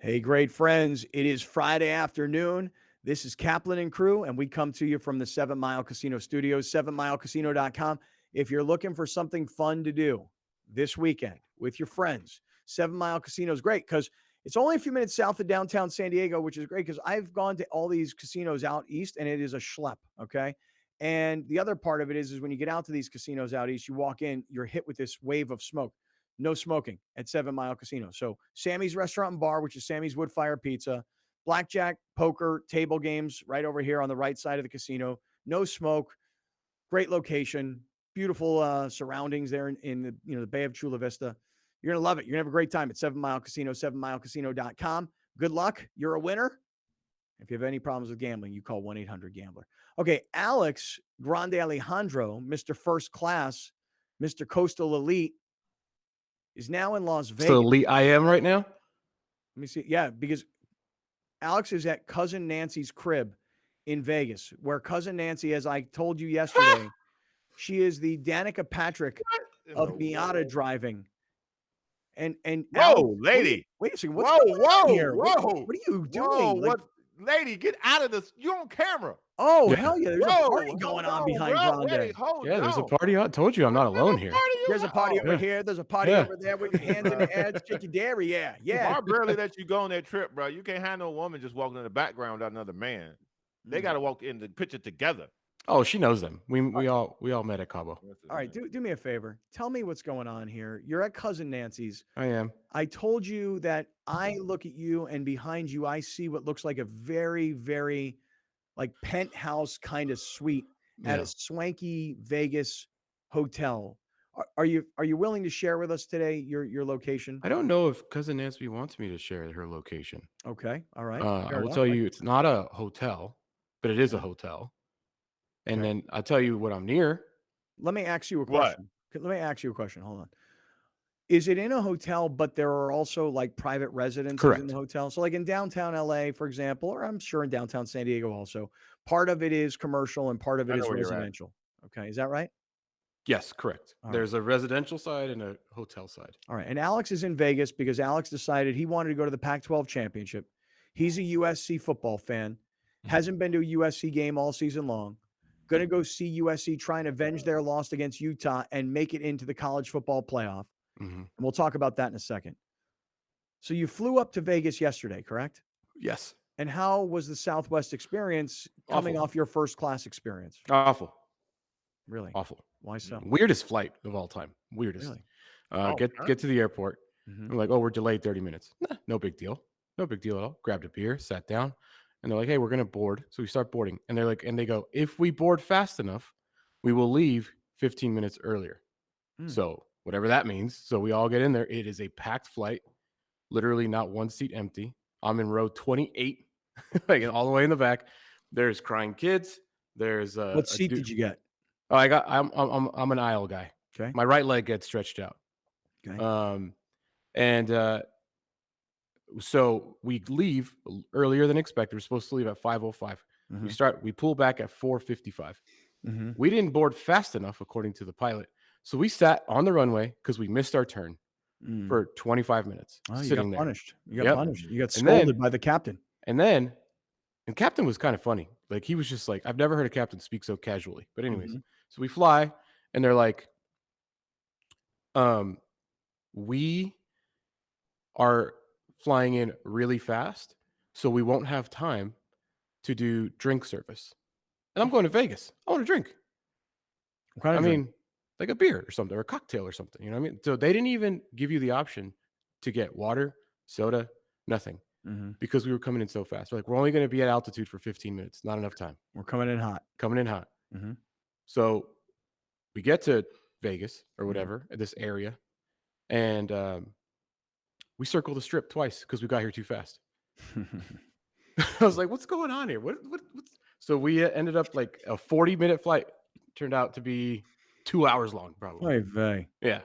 Hey, great friends. It is Friday afternoon. This is Kaplan and Crew, and we come to you from the 7 Mile Casino Studios, 7milecasino.com. If you're looking for something fun to do this weekend with your friends, 7 Mile Casino is great because It's only a few minutes south of downtown San Diego, which is great because I've gone to all these casinos out east, and it is a schlep. Okay. And the other part of it is when you get out to these casinos out east, you walk in, you're hit with this wave of smoke. No smoking at 7 Mile Casino. So Sammy's Restaurant and Bar, which is Sammy's Wood Fire Pizza, blackjack, poker, table games right over here on the right side of the casino. No smoke. Great location. Beautiful surroundings there in the the Bay of Chula Vista. You're gonna love it. You're gonna have a great time at 7 Mile Casino, 7milecasino.com. Good luck. You're a winner. If you have any problems with gambling, you call 1-800-GAMBLER. Okay, Alex Grande Alejandro, Mr. First Class, Mr. Coastal Elite, is now in Las Vegas. So elite I am right now? Let me see. Yeah, because Alex is at Cousin Nancy's crib in Vegas, where Cousin Nancy, as I told you yesterday, she is the Danica Patrick of Miata driving. And whoa, Alex, lady. Wait a second. What's going on here? Whoa. What are you doing? Whoa, Like, lady, get out of this. You're on camera. Oh, hell yeah. There's a party going on behind Grande. Yeah, there's a party. I told you I'm not alone here. There's a party over Yeah. here. There's a party Yeah. over there with your hands in the air. Check your dairy. Yeah. I barely let you go on that trip, bro. You can't have no woman just walking in the background without another man. They got to walk in the picture together. Oh, she knows them. We all met at Cabo. All right, do me a favor. Tell me what's going on here. You're at Cousin Nancy's. I am. I told you that I look at you, and behind you, I see what looks like a very, very like penthouse kind of suite at Yeah. a swanky Vegas hotel. Are you willing to share with us today your location? I don't know if Cousin Nancy wants me to share her location. Okay. All right. I Fair will enough. tell you it's not a hotel, but it is a hotel. And then I'll tell you what I'm near. Let me ask you a question. Let me ask you a question. Hold on. Is it in a hotel, but there are also like private residences in Correct. the hotel? So like in downtown LA, for example, or I'm sure in downtown San Diego also, part of it is commercial and part of I it know is where you're at. residential. Okay. Is that right? Yes, correct. All There's a residential side and a hotel side. All right. And Alex is in Vegas because Alex decided he wanted to go to the Pac-12 championship. He's a USC football fan, hasn't been to a USC game all season long. Going to go see USC try and avenge their loss against Utah and make it into the college football playoff. Mhm. And we'll talk about that in a second. So you flew up to Vegas yesterday, correct? Yes. And how was the Southwest experience coming Awful. off your first class experience? Awful. Really? Awful. Why so? Weirdest flight of all time. Weirdest. Really? Get to the airport. Mhm. I'm like, oh, we're delayed 30 minutes. Nah, no big deal. No big deal at all. Grabbed a beer, sat down, and they're like, hey, we're gonna board. So we start boarding. And they're like, and they go, if we board fast enough, we will leave 15 minutes earlier. So whatever that means. So we all get in there. It is a packed flight. Literally not one seat empty. I'm in row 28, like all the way in the back. There's crying kids. There's What seat did you get? Oh, I'm an aisle guy. Okay. My right leg gets stretched out. Okay. So we leave earlier than expected. We're supposed to leave at 5:05. We pull back at 4:55. Mhm. We didn't board fast enough, according to the pilot. So we sat on the runway because we missed our turn for 25 minutes. Oh, you sitting got there. punished. You got Yep. punished. You got And then- scolded by the captain. And captain was kind of funny. Like he was just like, I've never heard a captain speak so casually. But anyways, so we fly and they're like, we are flying in really fast, so we won't have time to do drink service. And I'm going to Vegas. I want to drink. What kind of drink? Like a beer or something, or a cocktail or something. You know what I mean? So they didn't even give you the option to get water, soda, nothing. Because we were coming in so fast. We're like, we're only going to be at altitude for 15 minutes. Not enough time. We're coming in hot. Coming in hot. Mhm. So we get to Vegas or whatever, this area, and we circle the strip twice because we got here too fast. I was like, what's going on here? What's... So we ended up like a 40-minute flight. Turned out to be 2 hours long, probably. Oy vey. Yeah.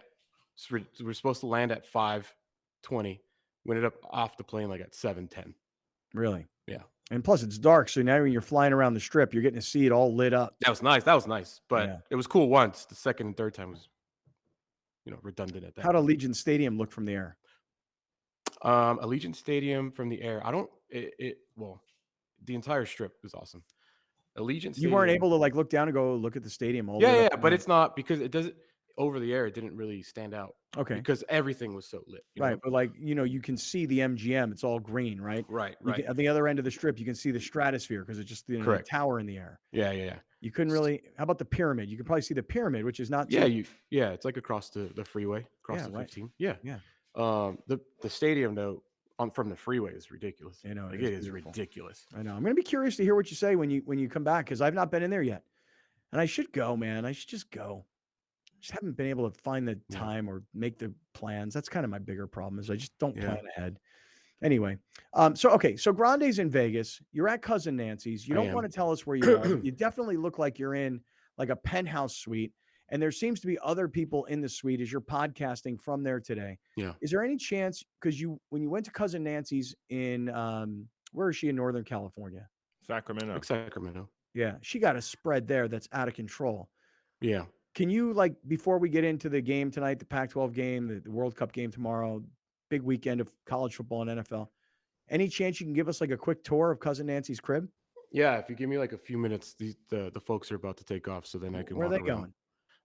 So we're supposed to land at 5:20. We ended up off the plane like at 7:10. Really? Yeah. And plus, it's dark, so now when you're flying around the strip, you're getting to see it all lit up. That was nice. But it was cool once. The second and third time was, redundant at that. How'd Allegiant Stadium look from the air? Allegiant Stadium from the air. Well, the entire strip is awesome. Allegiant Stadium. You weren't able to like look down and go look at the stadium all Yeah, lit yeah, up but and it's not because it doesn't. over the air, it didn't really stand out. Okay. Because everything was so lit. You Right. know? But like, you can see the MGM. It's all green, right? Right. You can, at the other end of the strip, you can see the stratosphere because it's just the Correct. tower in the air. Yeah. You couldn't really. How about the pyramid? You could probably see the pyramid, which is not too. Yeah, it's like across the freeway, across the right. 15. Yeah. Yeah. The stadium though, from the freeway is ridiculous. I know, Like, it it is is beautiful. ridiculous. I know. I'm gonna be curious to hear what you say when you come back because I've not been in there yet, and I should go, man. I should just go. Just haven't been able to find the time or make the plans. That's kind of my bigger problem is I just don't plan ahead. Anyway, so Grande's in Vegas. You're at Cousin Nancy's. You I don't am. want to tell us where you are. But you definitely look like you're in like a penthouse suite, and there seems to be other people in the suite as you're podcasting from there today. Yeah. Is there any chance because when you went to Cousin Nancy's in where is she in Northern California? Sacramento. Like Sacramento. Yeah, she got a spread there that's out of control. Yeah. Can you, like, before we get into the game tonight, the Pac-12 game, the World Cup game tomorrow, big weekend of college football and NFL, any chance you can give us like a quick tour of Cousin Nancy's crib? Yeah, if you give me like a few minutes, the folks are about to take off, so then I can. Where are they walk around. going?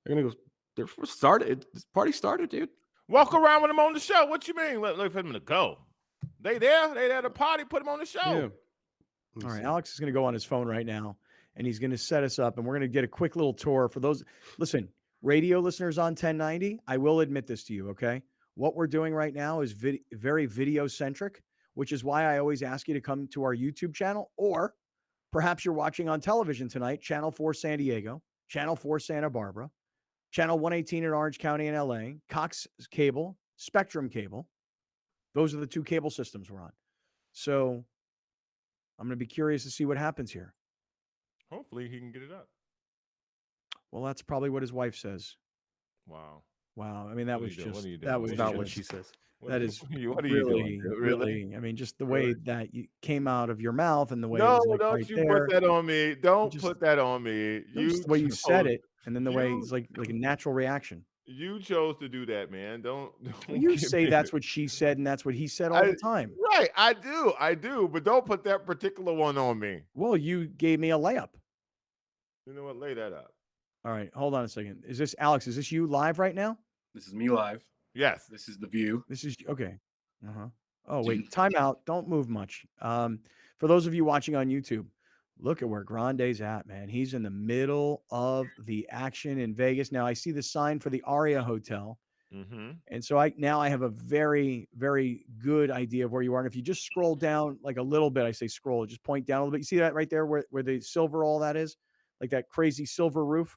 They're gonna go. They're started. This party started, dude. Walk around with them on the show. What you mean? Look for them to go. They there? They there to party? Put them on the show. Yeah. All right, Alex is going to go on his phone right now, and he's going to set us up, and we're going to get a quick little tour for those. Listen, radio listeners on 1090, I will admit this to you, okay? What we're doing right now is very video-centric, which is why I always ask you to come to our YouTube channel, or perhaps you're watching on television tonight, Channel 4 San Diego, Channel 4 Santa Barbara, Channel 118 in Orange County in LA, Cox Cable, Spectrum Cable. Those are the two cable systems we're on. So I'm going to be curious to see what happens here. Hopefully he can get it up. Well, that's probably what his wife says. Wow. Wow. I mean, that was just, What that was not just, what she says. That is what are you really, doing? really, I mean, just the way that you came out of your mouth and the way it No, was like don't right you there. put that on me. Don't put that on me. Just the way you said chose- it, and then the way it's like a natural reaction. You chose to do that, man. Don't Well, you give say me that's the- what she said, and that's what he said all the time. Right, I do, but don't put that particular one on me. Well, you gave me a layup. You know what? Lay that up. All right, hold on a second. Is this Alex? Is this you live right now? This is me live. Yes. This is the view. This is okay. Oh, wait, time out. Don't move much. For those of you watching on YouTube, look at where Grande's at, man. He's in the middle of the action in Vegas. Now I see the sign for the Aria Hotel. Mm-hmm. And so I have a very, very good idea of where you are. And if you just scroll down like a little bit, I say scroll, just point down a little bit. You see that right there where the silver all that is? Like that crazy silver roof?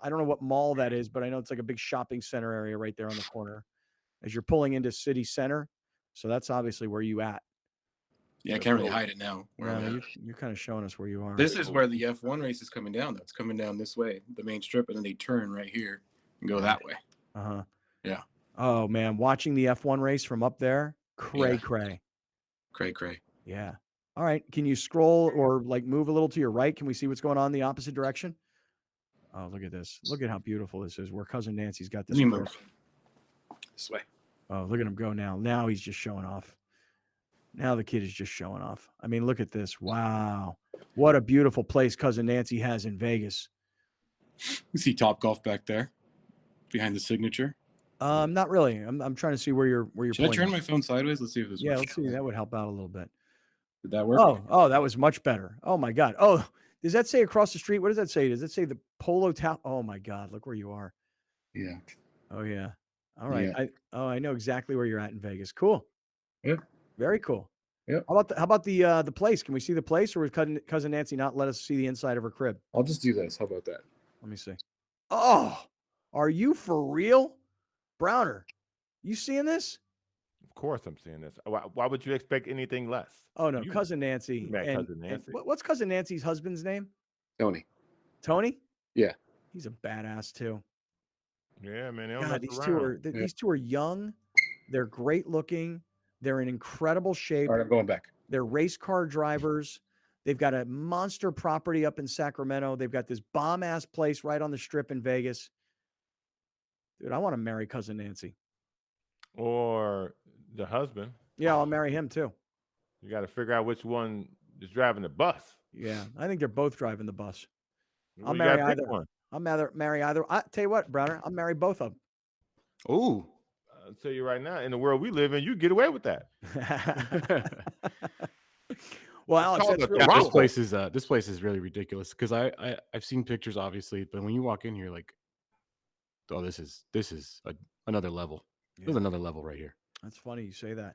I don't know what mall that is, but I know it's like a big shopping center area right there on the corner as you're pulling into city center. So that's obviously where you at. Yeah, I can't really hide it now. Where I'm No, at. you're kind of showing us where you are. This is where the F1 race is coming down. That's coming down this way, the main strip, and then they turn right here and go that way. Uh-huh. Yeah. Oh man, watching the F1 race from up there, cray. Cray. Yeah. All right. Can you scroll or like move a little to your right? Can we see what's going on in the opposite direction? Oh, look at this. Look at how beautiful this is. Where Cousin Nancy's got this. Let me move. This way. Oh, look at him go now. Now he's just showing off. Now the kid is just showing off. I mean, look at this. Wow. What a beautiful place Cousin Nancy has in Vegas. You see Top Golf back there behind the signature. Not really. I'm trying to see where you're Should I pointing. turn my phone sideways? Let's see if this Yeah, works. let's see. That would help out a little bit. Did that work? Oh, that was much better. Oh my God. Oh, does that say across the street? What does that say? Does it say the Polo Town? Oh my God. Look where you are. Yeah. Oh yeah. All right. Yeah. I know exactly where you're at in Vegas. Cool. Yeah. Very cool. Yeah. How about the place? Can we see the place, or would cousin Nancy not let us see the inside of her crib? I'll just do this. How about that? Let me see. Oh, are you for real? Browner, you seeing this? Of course I'm seeing this. Why would you expect anything less? Oh no, Cousin Nancy. met Cousin And Nancy. what's Cousin Nancy's husband's name? Tony. Tony? Yeah. He's a badass too. Yeah, man. They don't God, mess these around. two are young. They're great looking. They're in incredible shape. All right, I'm going back. They're race car drivers. They've got a monster property up in Sacramento. They've got this bomb ass place right on the strip in Vegas. Dude, I want to marry Cousin Nancy. Or the husband. Yeah, I'll marry him too. You got to figure out which one is driving the bus. Yeah, I think they're both driving the bus. Well, I'll you gotta marry pick either. one. I'll marry either. I tell you what, Browner, I'll marry both of them. Ooh. I'll tell you right now, in the world we live in, you get away with that. Well, Alex, called that's a really This cool. place is really ridiculous because I've seen pictures obviously, but when you walk in here, like, oh, this is another level. There's another level right here. That's funny you say that.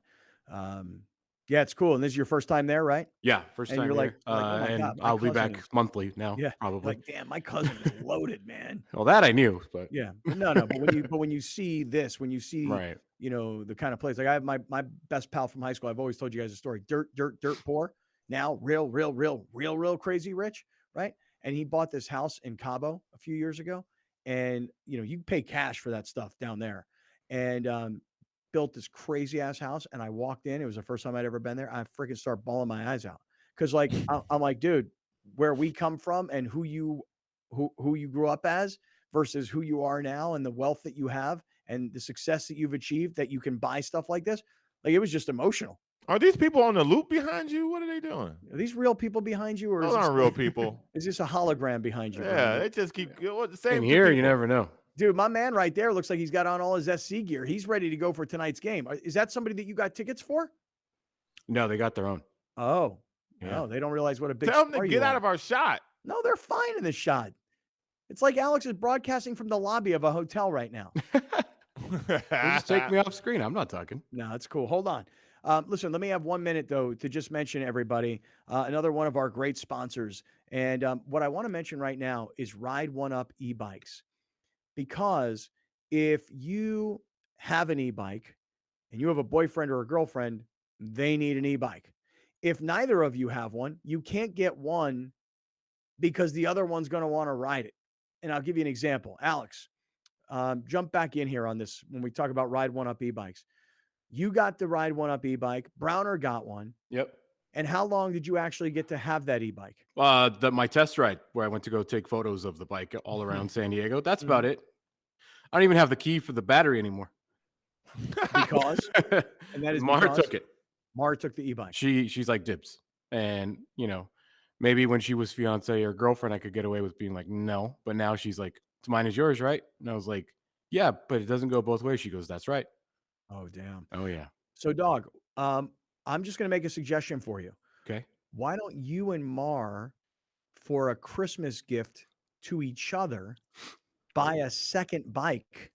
Yeah, it's cool. And this is your first time there, right? Yeah, first And time you're there. like, oh my And God, my I'll be cousin back is. monthly now, Yeah, probably. like, damn, my cousin is loaded, man. Well, that I knew, but Yeah, but no, but when you see this, when you see, right. the kind of place, like I have my best pal from high school. I've always told you guys a story. Dirt poor. Now real crazy rich, right? And he bought this house in Cabo a few years ago, and you pay cash for that stuff down there, and built this crazy ass house. And I walked in. It was the first time I'd ever been there. I freaking start bawling my eyes out because like I'm like, dude, where we come from and who you grew up as versus who you are now and the wealth that you have and the success that you've achieved that you can buy stuff like this. Like it was just emotional. Are these people on the loop behind you? What are they doing? Are these real people behind you, or Those is this aren't real people. Is this a hologram behind you? Yeah, Brandon? they just keep the In same. here, you never know. Dude, my man right there looks like he's got on all his SC gear. He's ready to go for tonight's game. Is that somebody that you got tickets for? No, they got their own. Oh, Yeah. no, they don't realize what a big Tell them star to you get out are. of our shot. No, they're fine in the shot. It's like Alex is broadcasting from the lobby of a hotel right now. They just take me off screen. I'm not talking. No, it's cool. Hold on. Listen, let me have 1 minute, though, to just mention everybody, another one of our great sponsors. And what I want to mention right now is Ride One Up e-bikes. Because if you have an e-bike and you have a boyfriend or a girlfriend, they need an e-bike. If neither of you have one, you can't get one because the other one's going to want to ride it. And I'll give you an example. Alex, jump back in here on this when we talk about Ride One Up e-bikes. You got the Ride One Up e-bike. Browner got one. Yep. And how long did you actually get to have that e-bike? My test ride where I went to go take photos of the bike all around San Diego. That's about it. I don't even have the key for the battery anymore. Because? And that is Mara because? took it. Mara took the e-bike. She's like dibs. And, maybe when she was fiance or girlfriend, I could get away with being like, no. But now she's like, mine is yours, right? And I was like, yeah, but it doesn't go both ways. She goes, that's right. Oh, damn. Oh, yeah. So, dog, I'm just going to make a suggestion for you. Okay. Why don't you and Mar, for a Christmas gift to each other, buy a second bike?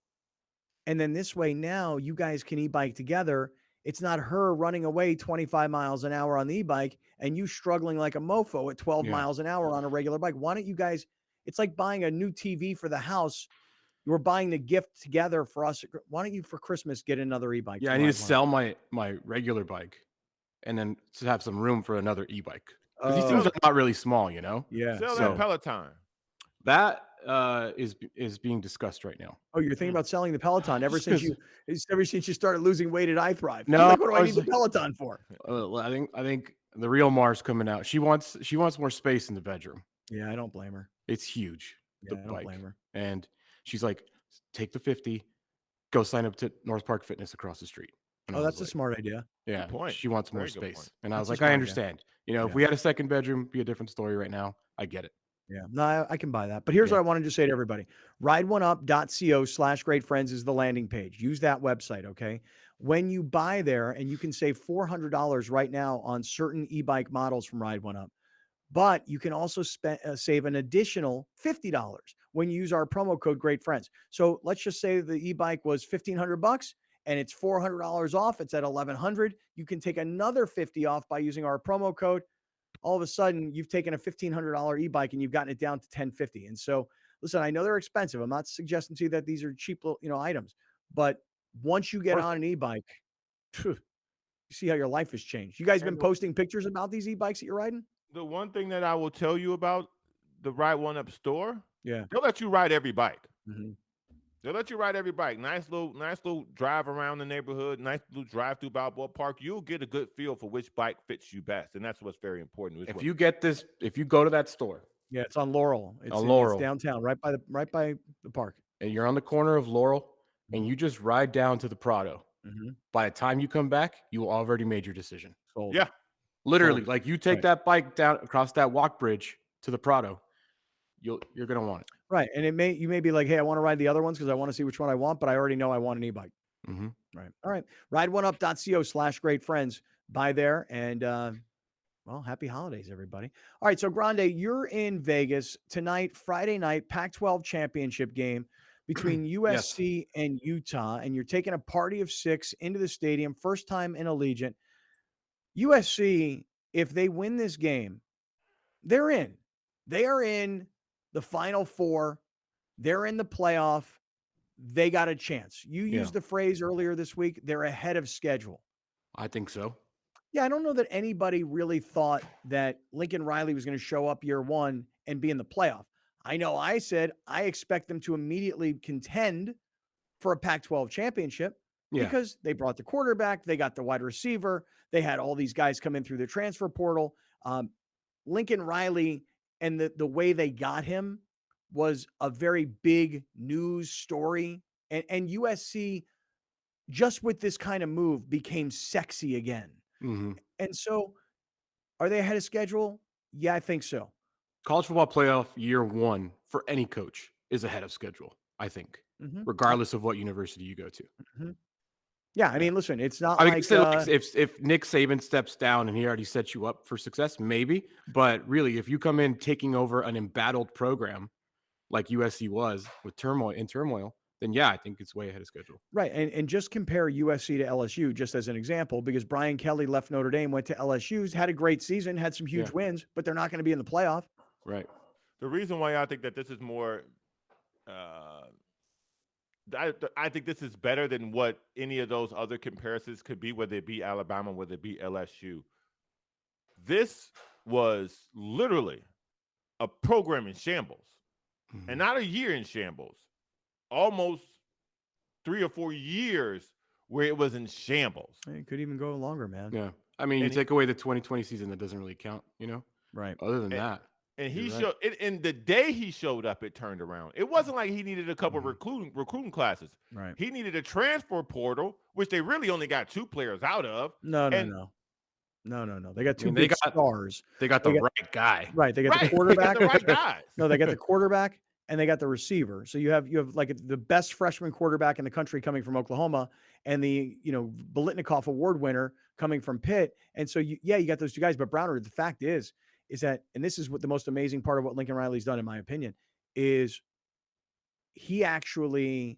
And then this way, now you guys can e-bike together. It's not her running away 25 miles an hour on the e-bike and you struggling like a mofo at 12 miles an hour on a regular bike. Why don't you guys, it's like buying a new TV for the house. You were buying the gift together for us. Why don't you for Christmas get another e-bike? Yeah, I need to sell my regular bike and then to have some room for another e-bike. Because these things are not really small, Yeah. Sell that Peloton. That is being discussed right now. Oh, you're thinking about selling the Peloton ever since you started losing weight at iThrive. No, Like, what do I need the Peloton for? I think the real Mars coming out. She wants more space in the bedroom. Yeah, I don't blame her. It's huge. Yeah, I don't blame her. And she's like, take the 50, go sign up to North Park Fitness across the street. And Oh, that's a smart idea. Yeah, point. she wants more Very good space. point. And I was That's like, a I smart idea. understand. If we had a second bedroom, be a different story right now. I get it. Yeah, no, I can buy that. But here's what I wanted to say to everybody. rideoneup.co/greatfriends is the landing page. Use that website, okay? When you buy there, and you can save $400 right now on certain e-bike models from Ride One Up. But you can also save an additional $50 when you use our promo code Great Friends. So let's just say the e-bike was $1,500 and it's $400 off. It's at $1,100. You can take another $50 off by using our promo code. All of a sudden, you've taken a $1,500 e-bike and you've gotten it down to $1,050. And so, listen, I know they're expensive. I'm not suggesting to you that these are cheap, items. But once you get on an e-bike, you see how your life has changed. You guys been posting pictures about these e-bikes that you're riding? The one thing that I will tell you about the Ride One Up store, Yeah, they'll let you ride every bike. Mm-hmm. They'll let you ride every bike. Nice little drive around the neighborhood. Nice little drive through Balboa Park. You'll get a good feel for which bike fits you best, and that's what's very important. If you go to that store, Yeah, it's on Laurel. It's Laurel. It's downtown, right by the park. and you're on the corner of Laurel, and you just ride down to the Prado, Mhm. by the time you come back, you already made your decision. Sold. Yeah. Literally, Sold. like you take Right. that bike down across that walk bridge to the Prado, you're gonna want it. Right. And you may be like, hey, I want to ride the other ones because I want to see which one I want, but I already know I want an e-bike. Mm-hmm. Right. All right. Rideoneup.co/great friends. Buy there. And well, happy holidays, everybody. All right. So Grande, you're in Vegas tonight, Friday night, Pac-12 championship game between Yes. USC and Utah. And you're taking a party of 6 into the stadium, first time in Allegiant. USC, if they win this game, they're in. They are in the Final Four. They're in the playoff. They got a chance. You used the phrase earlier this week, they're ahead of schedule. I think so. Yeah, I don't know that anybody really thought that Lincoln Riley was going to show up year one and be in the playoff. I know I said I expect them to immediately contend for a Pac-12 championship because they brought the quarterback, they got the wide receiver, they had all these guys come in through the transfer portal. Lincoln Riley and the way they got him was a very big news story. And USC, just with this kind of move, became sexy again. Mm-hmm. And so, are they ahead of schedule? Yeah, I think so. College football playoff year one for any coach is ahead of schedule, I think, regardless of what university you go to. Mm-hmm. Yeah, I mean, listen, it's not like if Nick Saban steps down and he already sets you up for success, maybe. But really, if you come in taking over an embattled program like USC was with turmoil, then yeah, I think it's way ahead of schedule. Right, and just compare USC to LSU, just as an example, because Brian Kelly left Notre Dame, went to LSU, had a great season, had some huge wins, but they're not going to be in the playoff. Right. The reason why I think that this is more I think this is better than what any of those other comparisons could be, whether it be Alabama, whether it be LSU. This was literally a program in shambles, and not a year in shambles, almost 3 or 4 years where it was in shambles. It could even go longer, man. Yeah. I mean, you take away the 2020 season, that doesn't really count, Right. Other than that. And he showed it, and the day he showed up, it turned around. It wasn't like he needed a couple of recruiting classes. Right. He needed a transfer portal, which they really only got 2 players out of. No. They got two big stars. They got the right guy. Right. They got the quarterback. They got the right guys. No, they got the quarterback and they got the receiver. So you have like the best freshman quarterback in the country coming from Oklahoma, and the Biletnikoff Award winner coming from Pitt. And so you got those two guys. But Browner, the fact is that, and this is what the most amazing part of what Lincoln Riley's done, in my opinion, is he actually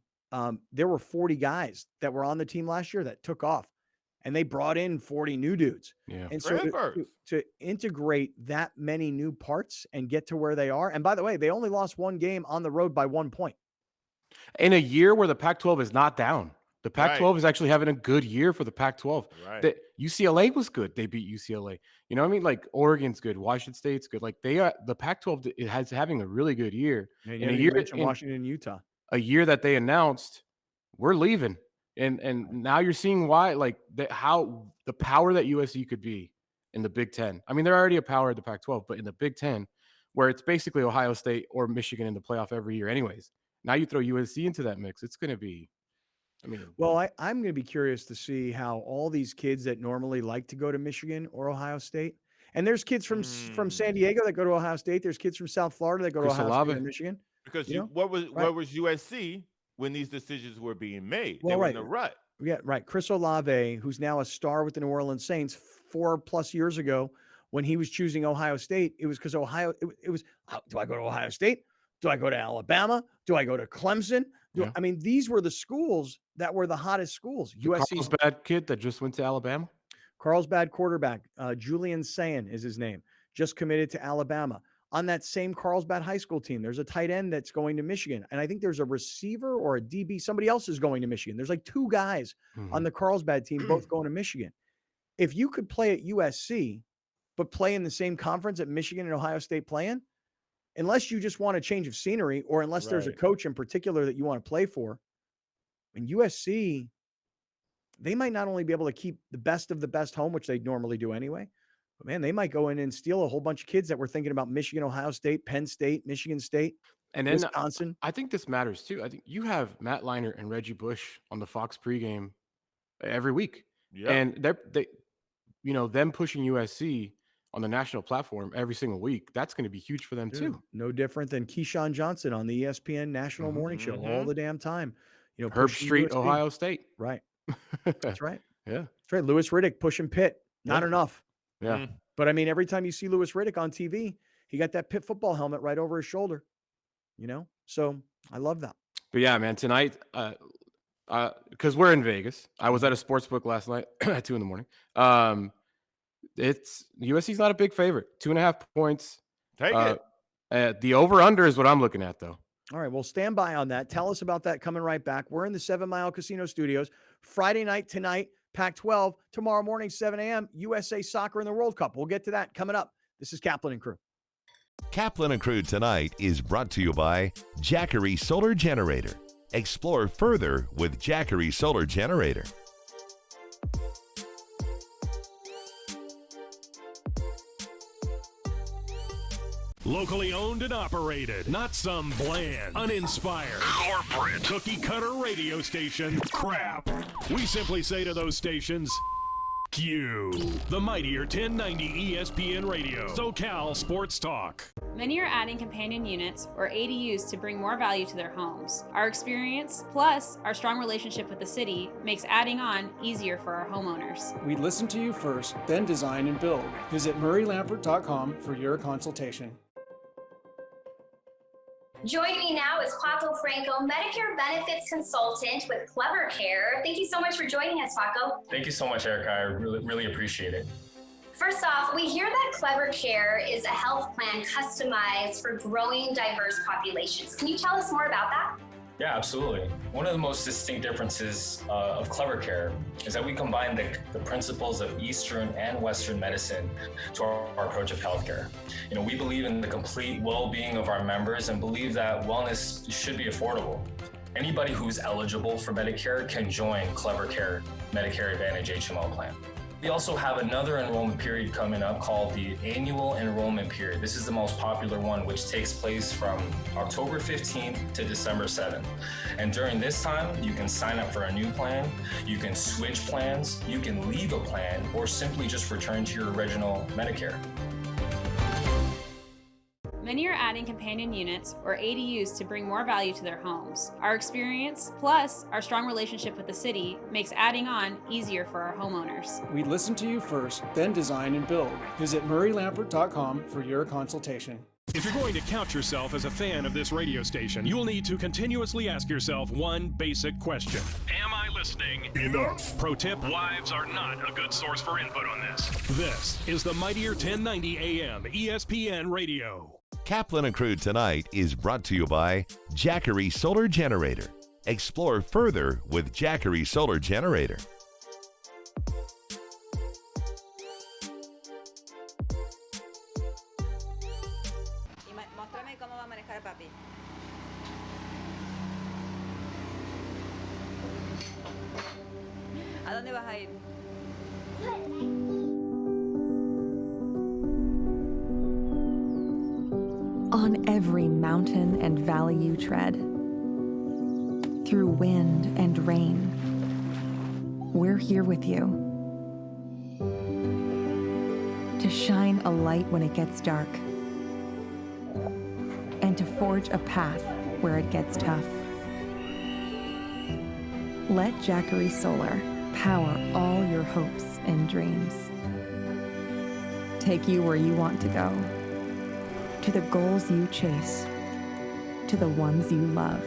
there were 40 guys that were on the team last year that took off, and they brought in 40 new dudes. Yeah. And so to integrate that many new parts and get to where they are. And by the way, they only lost one game on the road by 1 point. In a year where the Pac-12 is not down. The Pac-12 is actually having a good year for the Pac-12. Right. The UCLA was good. They beat UCLA. You know what I mean? Like Oregon's good. Washington State's good. Like the Pac-12 is having a really good year. And in a year in Washington and Utah. A year that they announced we're leaving. And now you're seeing why, like how the power that USC could be in the Big Ten. I mean, they're already a power at the Pac-12, but in the Big Ten, where it's basically Ohio State or Michigan in the playoff every year anyways. Now you throw USC into that mix, it's going to be, well, I'm going to be curious to see how all these kids that normally like to go to Michigan or Ohio State, and there's kids from San Diego that go to Ohio State. There's kids from South Florida that go to Ohio State and Michigan. Because where was USC when these decisions were being made? Well, they were in a rut. Yeah, right. Chris Olave, who's now a star with the New Orleans Saints, 4+ years ago, when he was choosing Ohio State, it was because Ohio. It was, do I go to Ohio State? Do I go to Alabama? Do I go to Clemson? I mean, these were the schools that were the hottest schools. USC's Carlsbad kid that just went to Alabama. Carlsbad quarterback, Julian Sayin is his name, just committed to Alabama. On that same Carlsbad high school team, there's a tight end that's going to Michigan. And I think there's a receiver or a DB. Somebody else is going to Michigan. There's like 2 guys on the Carlsbad team, both going to Michigan. If you could play at USC, but play in the same conference that Michigan and Ohio State play in, unless you just want a change of scenery, or unless there's a coach in particular that you want to play for, and USC, they might not only be able to keep the best of the best home, which they normally do anyway, but man, they might go in and steal a whole bunch of kids that were thinking about Michigan, Ohio State, Penn State, Michigan State, and then Wisconsin. I think this matters too. I think you have Matt Leinart and Reggie Bush on the Fox pregame every week, and they them pushing USC on the national platform every single week, that's going to be huge for them too. No different than Keyshawn Johnson on the ESPN National Morning Show all the damn time. You know, Herb pushing Street, USC. Ohio State. Right. That's right. Yeah. That's right. Lewis Riddick pushing Pitt. Not enough. Yeah. But I mean, every time you see Lewis Riddick on TV, he got that Pitt football helmet right over his shoulder. You know? So I love that. But yeah, man, tonight, because we're in Vegas. I was at a sports book last night at 2 a.m. It's USC's not a big favorite. 2.5 points. Take it. The over-under is what I'm looking at, though. All right, well, stand by on that. Tell us about that coming right back. We're in the 7 Mile Casino Studios. Friday night tonight, Pac-12. Tomorrow morning, 7 a.m., USA Soccer in the World Cup. We'll get to that coming up. This is Kaplan and Crew. Kaplan and Crew tonight is brought to you by Jackery Solar Generator. Explore further with Jackery Solar Generator. Locally owned and operated, not some bland, uninspired, corporate, cookie-cutter radio station crap. We simply say to those stations, Q. The mightier 1090 ESPN Radio, SoCal Sports Talk. Many are adding companion units or ADUs to bring more value to their homes. Our experience, plus our strong relationship with the city, makes adding on easier for our homeowners. We listen to you first, then design and build. Visit murraylampert.com for your consultation. Joining me now is Paco Franco, Medicare Benefits Consultant with Clever Care. Thank you so much for joining us, Paco. Thank you so much, Erica. I really appreciate it. First off, we hear that Clever Care is a health plan customized for growing diverse populations. Can you tell us more about that? Yeah, absolutely. One of the most distinct differences of Clever Care is that we combine the principles of Eastern and Western medicine to our approach of healthcare. You know, we believe in the complete well-being of our members and believe that wellness should be affordable. Anybody who's eligible for Medicare can join Clever Care Medicare Advantage HMO plan. We also have another enrollment period coming up called the annual enrollment period. This is the most popular one, which takes place from October 15th to December 7th. And during this time, you can sign up for a new plan, you can switch plans, you can leave a plan, or simply just return to your original Medicare. Many are adding companion units or ADUs to bring more value to their homes. Our experience, plus our strong relationship with the city, makes adding on easier for our homeowners. We listen to you first, then design and build. Visit murraylampert.com for your consultation. If you're going to count yourself as a fan of this radio station, you'll need to continuously ask yourself one basic question. Am I listening enough? Pro tip, wives are not a good source for input on this. This is the mightier 1090 AM ESPN Radio. Kaplan and Crew tonight is brought to you by Jackery Solar Generator. Explore further with Jackery Solar Generator. Muéstrame cómo va a manejar papi. ¿A dónde vas a ir? On every mountain and valley you tread, through wind and rain, we're here with you. To shine a light when it gets dark, and to forge a path where it gets tough. Let Jackery Solar power all your hopes and dreams. Take you where you want to go, to the goals you chase, to the ones you love.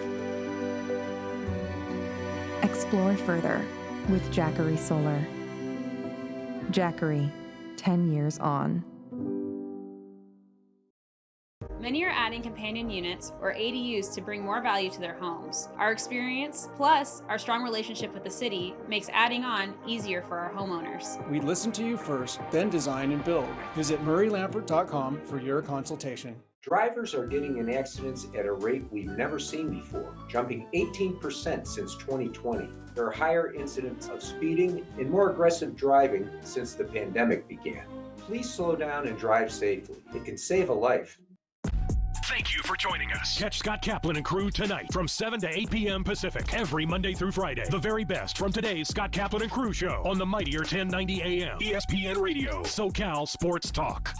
Explore further with Jackery Solar. Jackery, 10 years on. Many are adding companion units or ADUs to bring more value to their homes. Our experience, plus our strong relationship with the city, makes adding on easier for our homeowners. We listen to you first, then design and build. Visit murraylampert.com for your consultation. Drivers are getting in accidents at a rate we've never seen before, jumping 18% since 2020. There are higher incidents of speeding and more aggressive driving since the pandemic began. Please slow down and drive safely. It can save a life. Thank you for joining us. Catch Scott Kaplan and crew tonight from 7 to 8 p.m. Pacific every Monday through Friday. The very best from today's Scott Kaplan and crew show on the mightier 1090 AM ESPN Radio, SoCal Sports Talk.